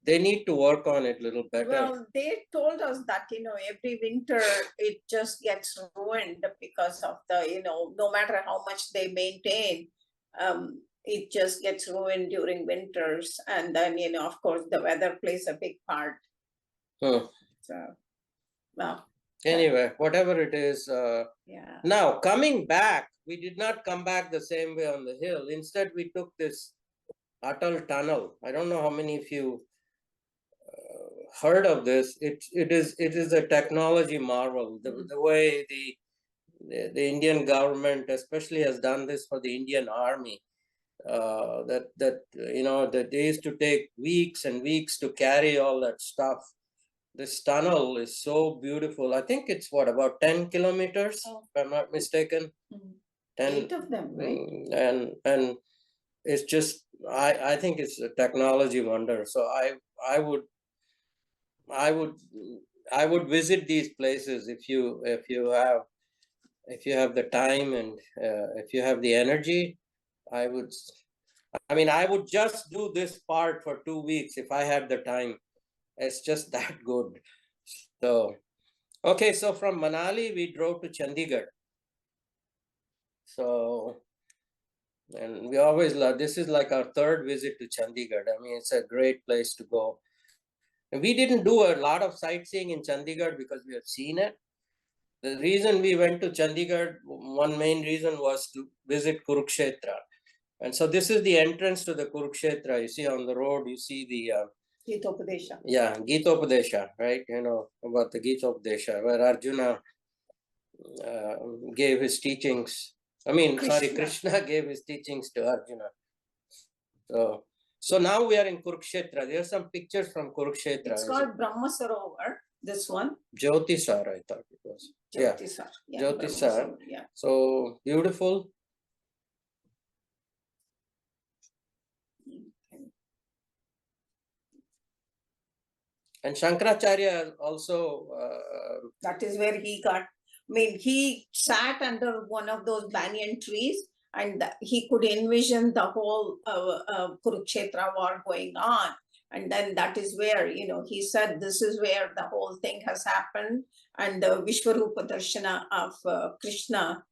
need to work on it a little better. Well, they told us that, you know, every winter it just gets ruined because of the, you know, no matter how much they maintain, it just gets ruined during winters. And then, you know, of course, the weather plays a big part. So, well. Anyway, whatever it is. Yeah. Now, coming back, we did not come back the same way on the hill. Instead, we took this Atal Tunnel. I don't know how many of you heard of this. It is a technology marvel. The way the Indian government especially has done this for the Indian Army. That you know, that they used to take weeks and weeks to carry all that stuff. This tunnel is so beautiful. I think it's what, about 10 kilometers, if I'm not mistaken. 8 of them, right? And it's just, I think it's a technology wonder. So I would visit these places if you have the time and if you have the energy. I would just do this part for 2 weeks if I had the time. It's just that good. So, okay, so from Manali, we drove to Chandigarh. So, and we always love, this is like our third visit to Chandigarh. I mean, it's a great place to go. And we didn't do a lot of sightseeing in Chandigarh because we have seen it. The reason we went to Chandigarh, one main reason was to visit Kurukshetra. And so this is the entrance to the Kurukshetra. You see on the road, you see the Gitopadesha. Yeah, Gitopadesha, right? You know about the Gitopadesha, where Arjuna gave his teachings. Krishna gave his teachings to Arjuna. So now we are in Kurukshetra. There are some pictures from Kurukshetra. It's called Brahma Sarovar, this one. Jyotisar, I thought it was. Jyotisar. Yeah, Jyotisar. Yeah. So beautiful. And Shankaracharya also. That is where he got, he sat under one of those banyan trees and he could envision the whole Kurukshetra war going on. And then that is where, you know, he said, this is where the whole thing has happened. And the Vishwarupa Darshana of Krishna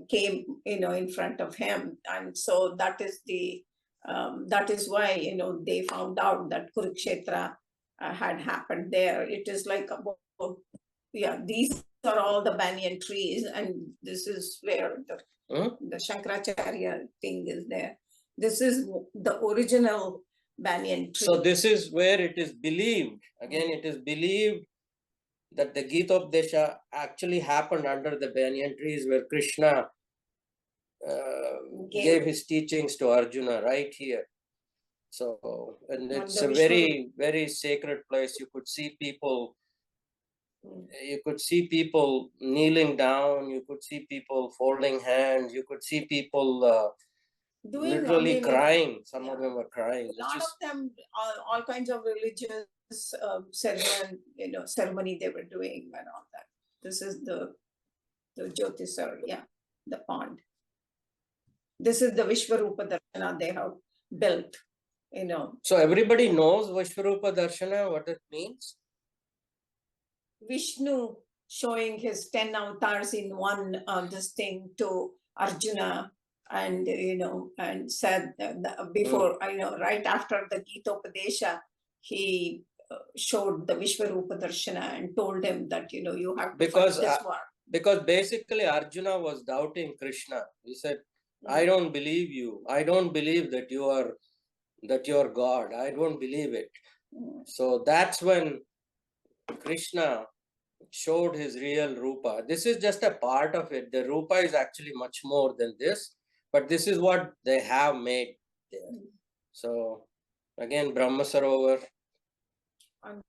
came, you know, in front of him. And so that is that is why, you know, they found out that Kurukshetra had happened there. It is like these are all the banyan trees, and this is where the Shankaracharya thing is there. This is the original banyan tree. So this is where it is believed. Again, it is believed that the Gitopadesha actually happened under the banyan trees, where Krishna gave his teachings to Arjuna right here. So, and it's a very, very sacred place. You could see people. You could see people kneeling down. You could see people folding hands. You could see people doing, I literally mean, crying. Some of yeah. them were crying. A It's lot of just, them, all kinds of religious ceremony they were doing and all that. This is the Jyotisar, yeah, the pond. This is the Vishwarupa Darshana they have built, so everybody knows Vishwarupa Darshana, what it means? Vishnu showing his 10 avatars in one this thing to Arjuna, and and said before, right after the Gita he showed the Vishwarupa Darshana and told him that you have to Because fight this war. Because basically Arjuna was doubting Krishna. He said, I don't believe you. I don't believe that you're God. I don't believe it. So that's when Krishna showed his real Rupa. This is just a part of it. The Rupa is actually much more than this, but this is what they have made there. So again, Brahma Sarovar. On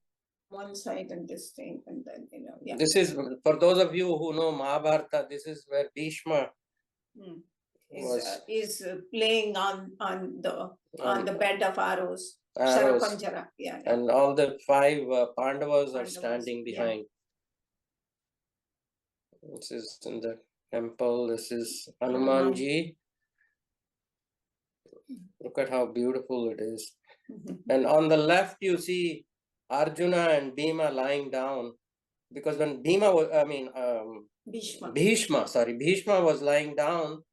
one side and this thing, and then yeah. This is, for those of you who know Mahabharata, this is where Bhishma is playing on the bed of arrows. arrows. Sharapanjara, yeah. And all the 5 Pandavas are Pandavas, standing yeah. behind. This is in the temple. This is Hanumanji. Look at how beautiful it is. And on the left, you see Arjuna and Bhima lying down. Because when Bhima was, Bhishma was lying down,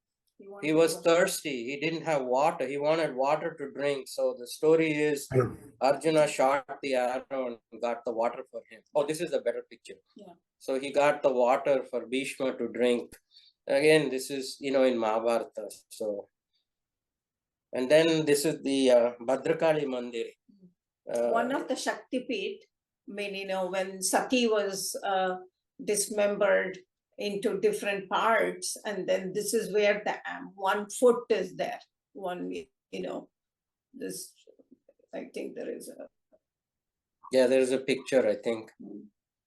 he was thirsty. He didn't have water. He wanted water to drink. So the story is Arjuna shot the arrow and got the water for him. Oh, this is a better picture. Yeah. So he got the water for Bhishma to drink. Again, this is, in Mahabharata. So, and then this is the Bhadrakali Mandir. One of the Shakti Peeth, when Sati was dismembered into different parts, and then this is where the one foot is there. One, this, I think there is a. Yeah, there's a picture, I think.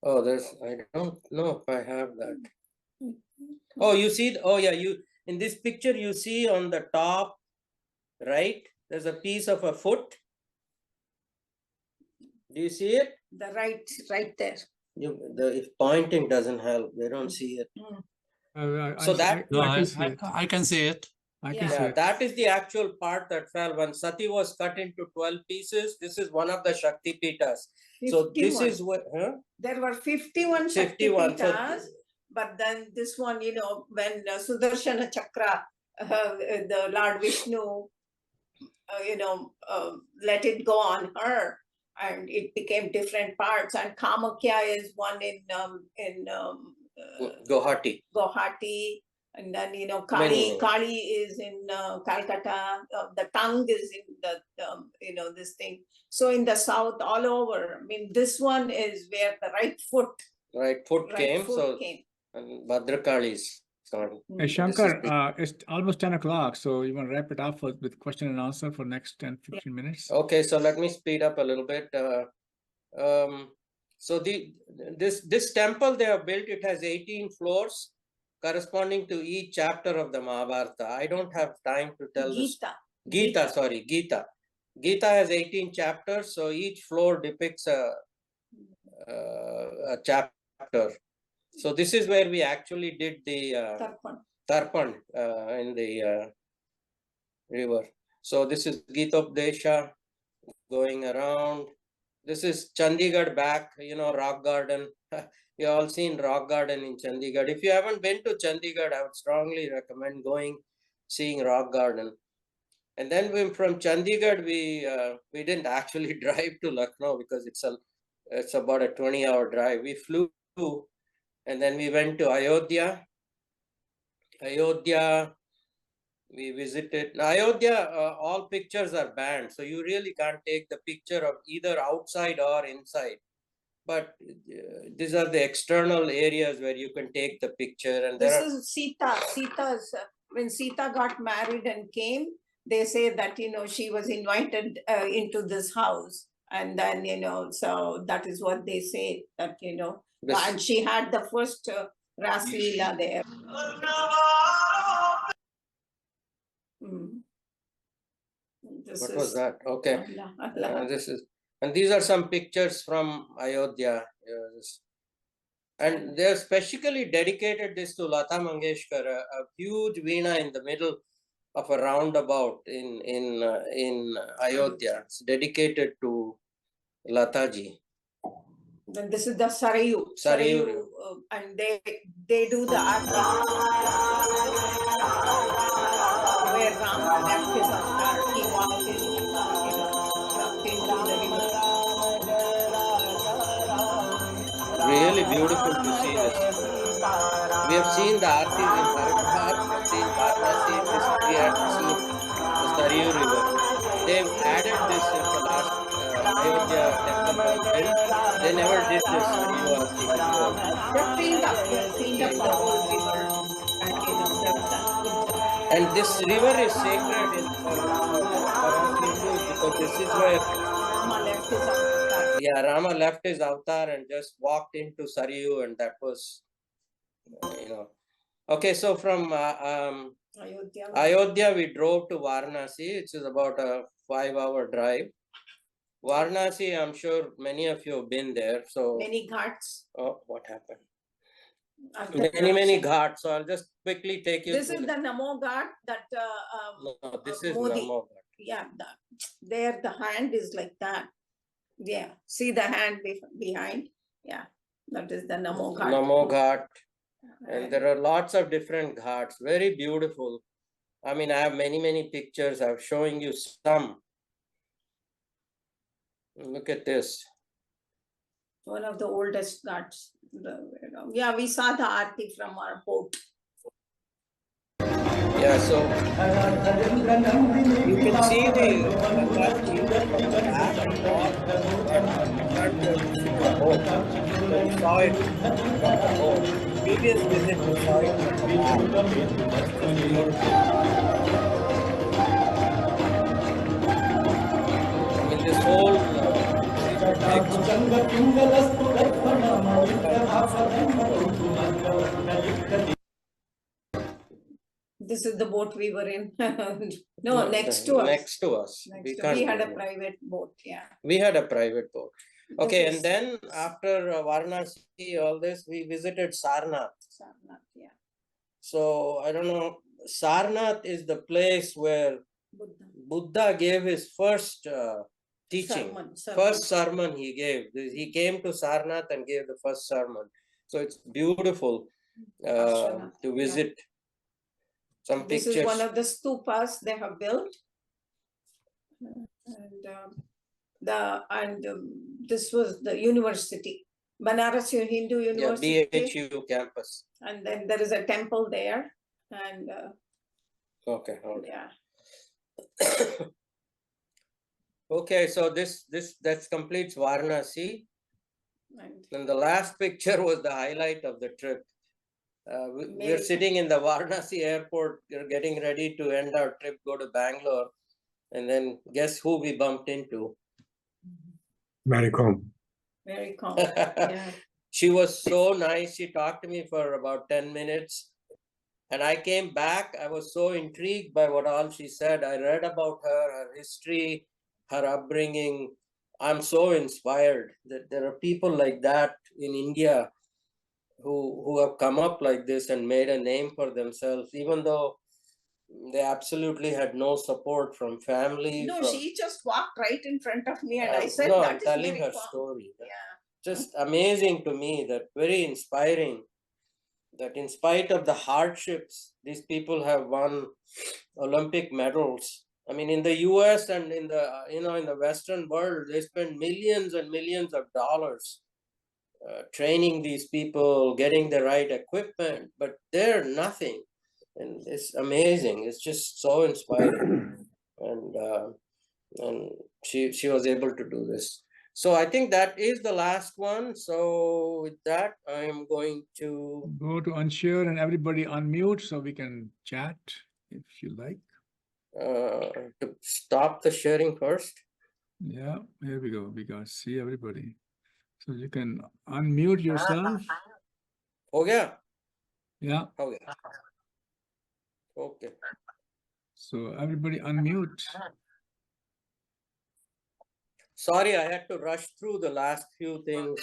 Oh, I don't know if I have that. Oh, you see, in this picture, you see on the top, right? There's a piece of a foot. Do you see it? The right there. If pointing doesn't help, they don't see it. So I can see it. I can see it. That is the actual part that fell when Sati was cut into 12 pieces. This is one of the Shakti Pitas. So this is what, There were 51 Shakti Pitas, but then this one, when Sudarshana Chakra, the Lord Vishnu, let it go on her, and it became different parts. And Kamakya is one in Guwahati, and then Kali is in Calcutta. The tongue is in the this thing. So in the south, all over. This one is where the right foot came. Came. And Bhadrakali is gone. Hey, Shankar, it's almost 10 o'clock, so you want to wrap it up with question and answer for next 10-15 minutes? Okay, so let me speed up a little bit. So this temple they have built, it has 18 floors corresponding to each chapter of the Mahabharata. I don't have time to tell Gita. Gita has 18 chapters, so each floor depicts a chapter. So this is where we actually did the Tarpan in the river. So this is Gitopdesha going around. This is Chandigarh back, rock garden. You all seen rock garden in Chandigarh. If you haven't been to Chandigarh, I would strongly recommend seeing rock garden. And then from Chandigarh, we didn't actually drive to Lucknow because it's about a 20-hour drive. We flew, and then we went to Ayodhya. We visited Ayodhya. All pictures are banned, so you really can't take the picture of either outside or inside. But these are the external areas where you can take the picture. And this is Sita. Sita's when Sita got married and came, they say that she was invited into this house, and then so that is what they say, that and she had the first Ras Leela there. This What is was that? Okay. Allah. This is, and these are some pictures from Ayodhya. And they're specially dedicated this to Lata Mangeshkar, a huge veena in the middle of a roundabout in Ayodhya. It's dedicated to Lataji. Then this is the Sarayu. Sarayu. And they do the arti where Rama left his avatar. He walked in, walked into the river. Really beautiful to see this. We have seen the artis in Haridwar, we have seen Varanasi, we had seen the Sarayu River. They've added this in the last Ayodhya temple was built. They never did this Sarayu Aarti before. They cleaned up the whole river. And they've done good job. And this river is sacred for us Hindus because this is where Rama left his avatar. Rama left his avatar and just walked into Sarayu, and that was, Okay, so from Ayodhya, we drove to Varanasi, which is about a 5-hour drive. Varanasi, I'm sure many of you have been there. So Many ghats. Oh, what happened? After Many ghats. So I'll just quickly take you. This is the Namo Ghat that No, this is Modi. Namo Ghat. Yeah, there the hand is like that. Yeah, see the hand behind. Yeah, that is the Namo Ghat. Namo Ghat. And there are lots of different ghats. Very beautiful. I mean, I have many pictures. I'm showing you some. Look at this. One of the oldest ghats. Yeah, we saw the Aarti from our boat. Yeah, so you can see the we saw it from the boat. Previous visit we saw it from the I mean, this whole This is the boat we were in. No, next to us. Next to us. We had a private boat, yeah. We had a private boat. Okay, and then after Varanasi, all this, we visited Sarnath. Sarnath, yeah. So, I don't know, Sarnath is the place where Buddha gave his first teaching. First sermon he gave. He came to Sarnath and gave the first sermon. So, it's beautiful to visit. Some this pictures. Is one of the stupas they have built. And this was the university, Banaras Hindu University. Yeah, BHU campus. And then there is a temple there. And okay. Yeah. Okay, so that completes Varanasi. And the last picture was the highlight of the trip. We're sitting in the Varanasi airport, we're getting ready to end our trip, go to Bangalore. And then guess who we bumped into? Very calm. Very calm. Yeah. She was so nice. She talked to me for about 10 minutes. And I came back. I was so intrigued by what all she said. I read about her history, her upbringing. I'm so inspired that there are people like that in India who have come up like this and made a name for themselves, even though they absolutely had no support from family. No, she just walked right in front of me and I said, no, that I'm is telling very her calm. story. Yeah. Just amazing to me, that very inspiring, that in spite of the hardships, these people have won Olympic medals. I mean, in the US and in the, in the Western world, they spend millions and millions of dollars training these people, getting the right equipment, but they're nothing. And it's amazing. It's just so inspiring. And she was able to do this. So I think that is the last one. So with that, I am going to go to unshare and everybody unmute so we can chat if you like. To stop the sharing first. Yeah, here we go. We can see everybody. So you can unmute yourself. Oh yeah. Yeah. Okay. Okay. So everybody unmute. Sorry, I had to rush through the last few things.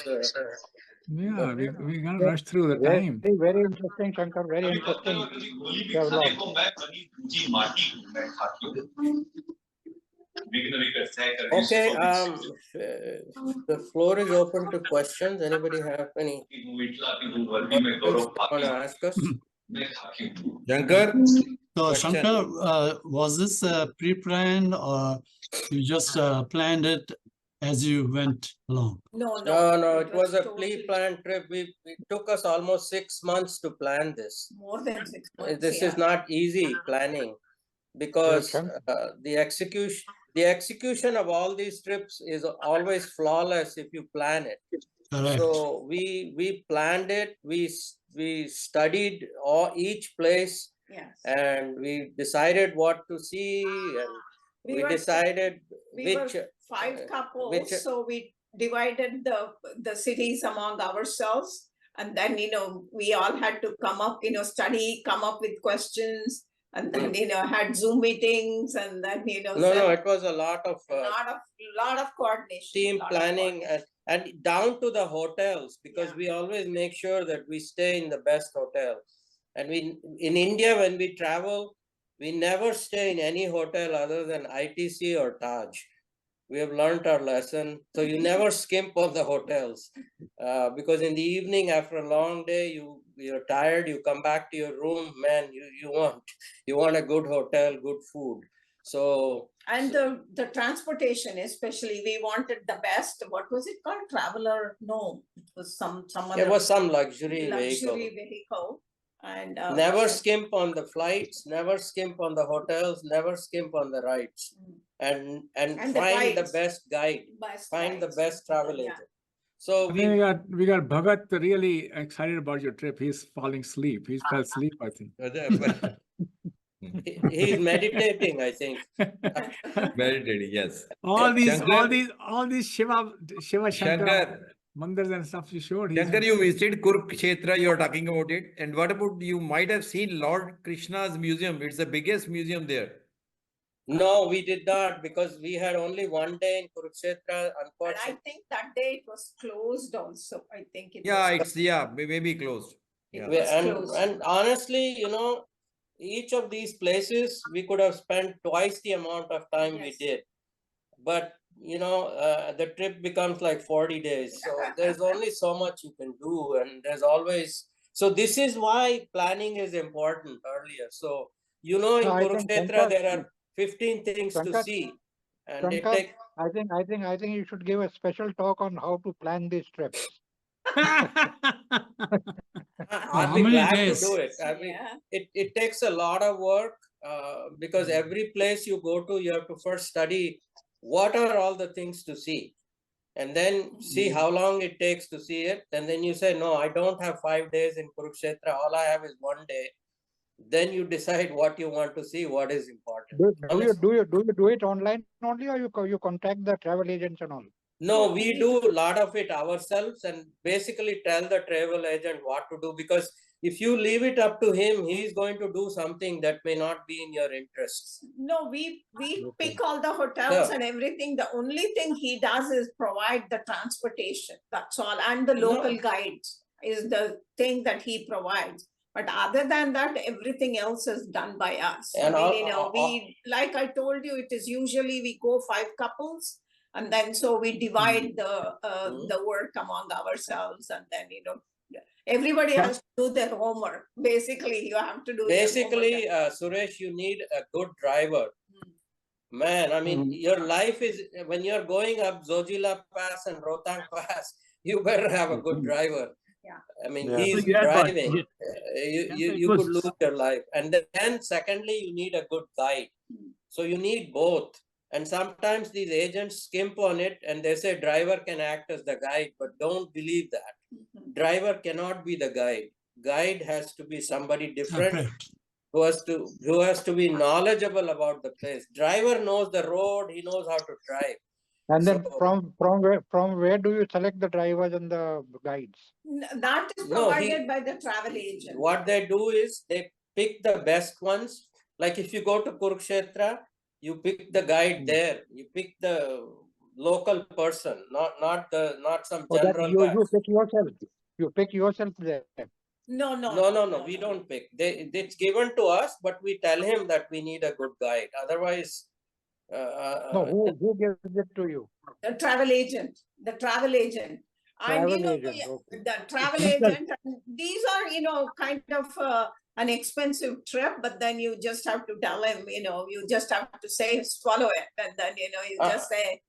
Yeah, we can't rush through the time. Very interesting, Shankar. Very interesting. Okay, the floor is open to questions. Anybody have any questions they want to ask us? Shankar, So question. Shankar, was this pre-planned or you just planned it as you went along? No, it was a totally pre-planned trip. It took us almost 6 months to plan this. more than 6 months. This yeah. is not easy planning because Shankar. the execution of all these trips is always flawless if you plan it. Correct. So we planned it. We studied each place Yes. and we decided what to see and we were- decided we which were 5 couples, which- so we divided the cities among ourselves, and then we all had to come up, study, come up with questions, and then had Zoom meetings, and then no, it was a lot of lot of coordination, team lot of planning coordination. and down to the hotels because Yeah. we always make sure that we stay in the best hotel. And in India, when we travel, we never stay in any hotel other than ITC or Taj. We have learned our lesson. So you never skimp on the hotels because in the evening after a long day, you're tired, you come back to your room, man, you want a good hotel, good food. So And the transportation, especially, we wanted the best. What was it called? Traveler? No, it was some other. it was some luxury vehicle. vehicle. And Never skimp on the flights, never skimp on the hotels, never skimp on the rides, and And the find the guides. best guide, find the best travel Yeah. agent. So I think we got Bhagat really excited about your trip. He's falling asleep. He's fell asleep, I think. he's meditating, I think. Meditating, yes. all Shankar, these Shiva Shankar Shankar, mandirs and stuff you showed. he's- Shankar, you visited Kurukshetra, you are talking about it. And what about you might have seen Lord Krishna's museum? It's the biggest museum there. No, we did not because we had only one day in Kurukshetra. And I Unfortunately, think that day it was closed also. I think it Yeah, was, maybe closed. it Yeah. was closed. and honestly, each of these places we could have spent twice the amount of time we Yes. did. But the trip becomes like 40 days. So there's only so much you can do, and there's always so this is why planning is important earlier. So in No, I think Kurukshetra Shankar- there are 15 things to Shankar- see, and it Shankar, takes. I think you should give a special talk on how to plan these trips. I'll how be many glad days? to do it. I mean, Yeah. it takes a lot of work because every place you go to, you have to first study what are all the things to see, and then see how long it takes to see it. And then you say, no, I don't have 5 days in Kurukshetra. All I have is 1 day. Then you decide what you want to see, what is important. Do you do it online only, or you contact the travel agents and all? No, we do a lot of it ourselves and basically tell the travel agent what to do, because if you leave it up to him, he's going to do something that may not be in your interests. No, we Okay. pick all the hotels Yeah. and everything. The only thing he does is provide the transportation. That's all. And the local No. guides is the thing that he provides. But other than that, everything else is done by us. And I mean, we, like I told you, it is usually we go 5 couples, and then so we divide the work among ourselves, and then everybody has to do their homework. Basically, you have to do your Basically, homework. Suresh, you need a good driver. Man, I mean, your life is when you're going up Zojila Pass and Rohtang Pass, you better have a good driver. Yeah. I mean, Yeah. he's Yeah, but driving. You could lose your life. And then secondly, you need a good guide. So you need both. And sometimes these agents skimp on it and they say driver can act as the guide, but don't believe that. Driver cannot be the guide. Guide has to be somebody different Separate. who has to be knowledgeable about the place. Driver knows the road, he knows how to drive. And then So- from where do you select the drivers and the guides? That is No, provided by the travel agent. What they do is they pick the best ones. Like if you go to Kurukshetra, you pick the guide there. You pick the local person, not some Oh, that general you guy. pick yourself. You pick yourself there. No, No, we don't pick. It's given to us, but we tell him that we need a good guide. Otherwise, No, who gives it to you? the travel agent. And Travel agent. Okay. the travel agent, and these are, kind of an expensive trip, but then you just have to tell him, you just have to say, swallow it. And then, you just say,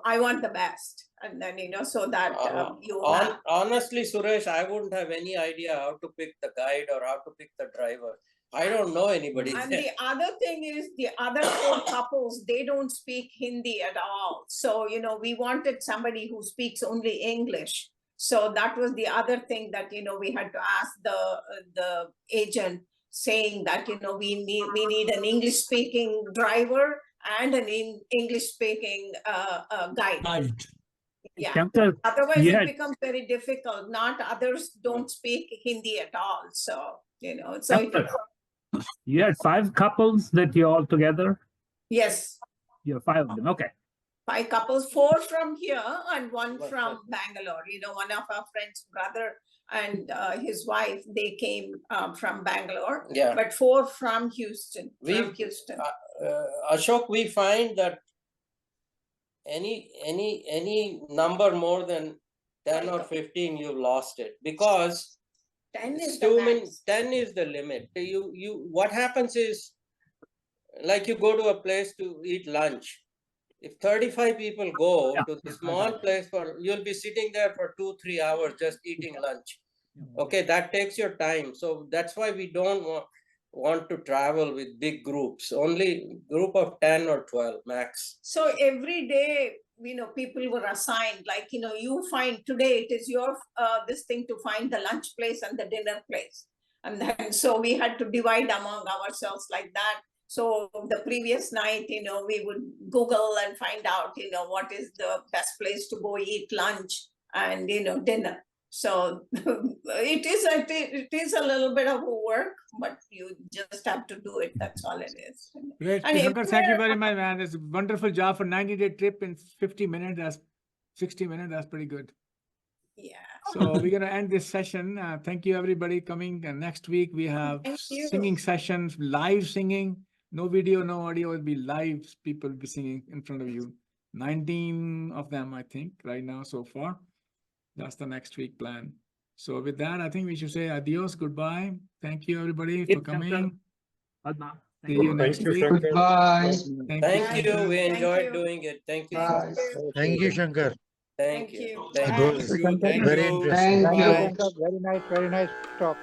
I want the best. And then, so that you have. honestly, Suresh, I wouldn't have any idea how to pick the guide or how to pick the driver. I don't know anybody. And there. the other thing is the other 4 couples, they don't speak Hindi at all. So, we wanted somebody who speaks only English. So that was the other thing that, we had to ask the agent, saying that, we need an English speaking driver and an English speaking guide. Right. Yeah. Shankar, Otherwise, you it had- becomes very difficult. Not others don't speak Hindi at all. So, Shankar, you had 5 couples that you're all together? yes. You have 5 of them. Okay. 5 couples, 4 from here and 1 Right, from right. Bangalore. One of our friend's brother and his wife, they came from Bangalore, Yeah. but 4 from Houston. Ashok, we find that any number more than 10 or 15, you've lost it, because 10 is it's the too many. max. 10 is the limit. What happens is, like, you go to a place to eat lunch. If 35 people go Yeah. to the small place, you'll be sitting there for 2-3 hours just eating lunch. Okay, that takes your time. So that's why we don't want to travel with big groups. Only group of 10 or 12 max. So every day, people were assigned, like, you find today it is your this thing to find the lunch place and the dinner place. And then, so we had to divide among ourselves like that. So the previous night, we would Google and find out, what is the best place to go eat lunch and, dinner. So it is a little bit of work, but you just have to do it. That's all it is. Great. And Shankar, thank you everywhere- very much, man. It's a wonderful job for 90-day trip in 50 minutes. That's 60 minutes. That's pretty good. Yeah. So we're going to end this session. Thank you, everybody, coming. And next week we have Thank you. singing sessions, live singing. No video, no audio. It'll be live. People will be singing in front of you. 19 of them, I think, right now so far. That's the next week plan. So with that, I think we should say adios, goodbye. Thank you, everybody, for Yep, Shankar. coming. Padma. See you next Thank you, week. Shankar. Goodbye. Thank Thank you. We Thank enjoyed you. doing it. Thank you. Bye. Thank you, Shankar. Thank Thank you. you. Thank Bye. you. Shankar. Thank Very you. interesting. Thank you, Bye. Shankar. Very nice talk.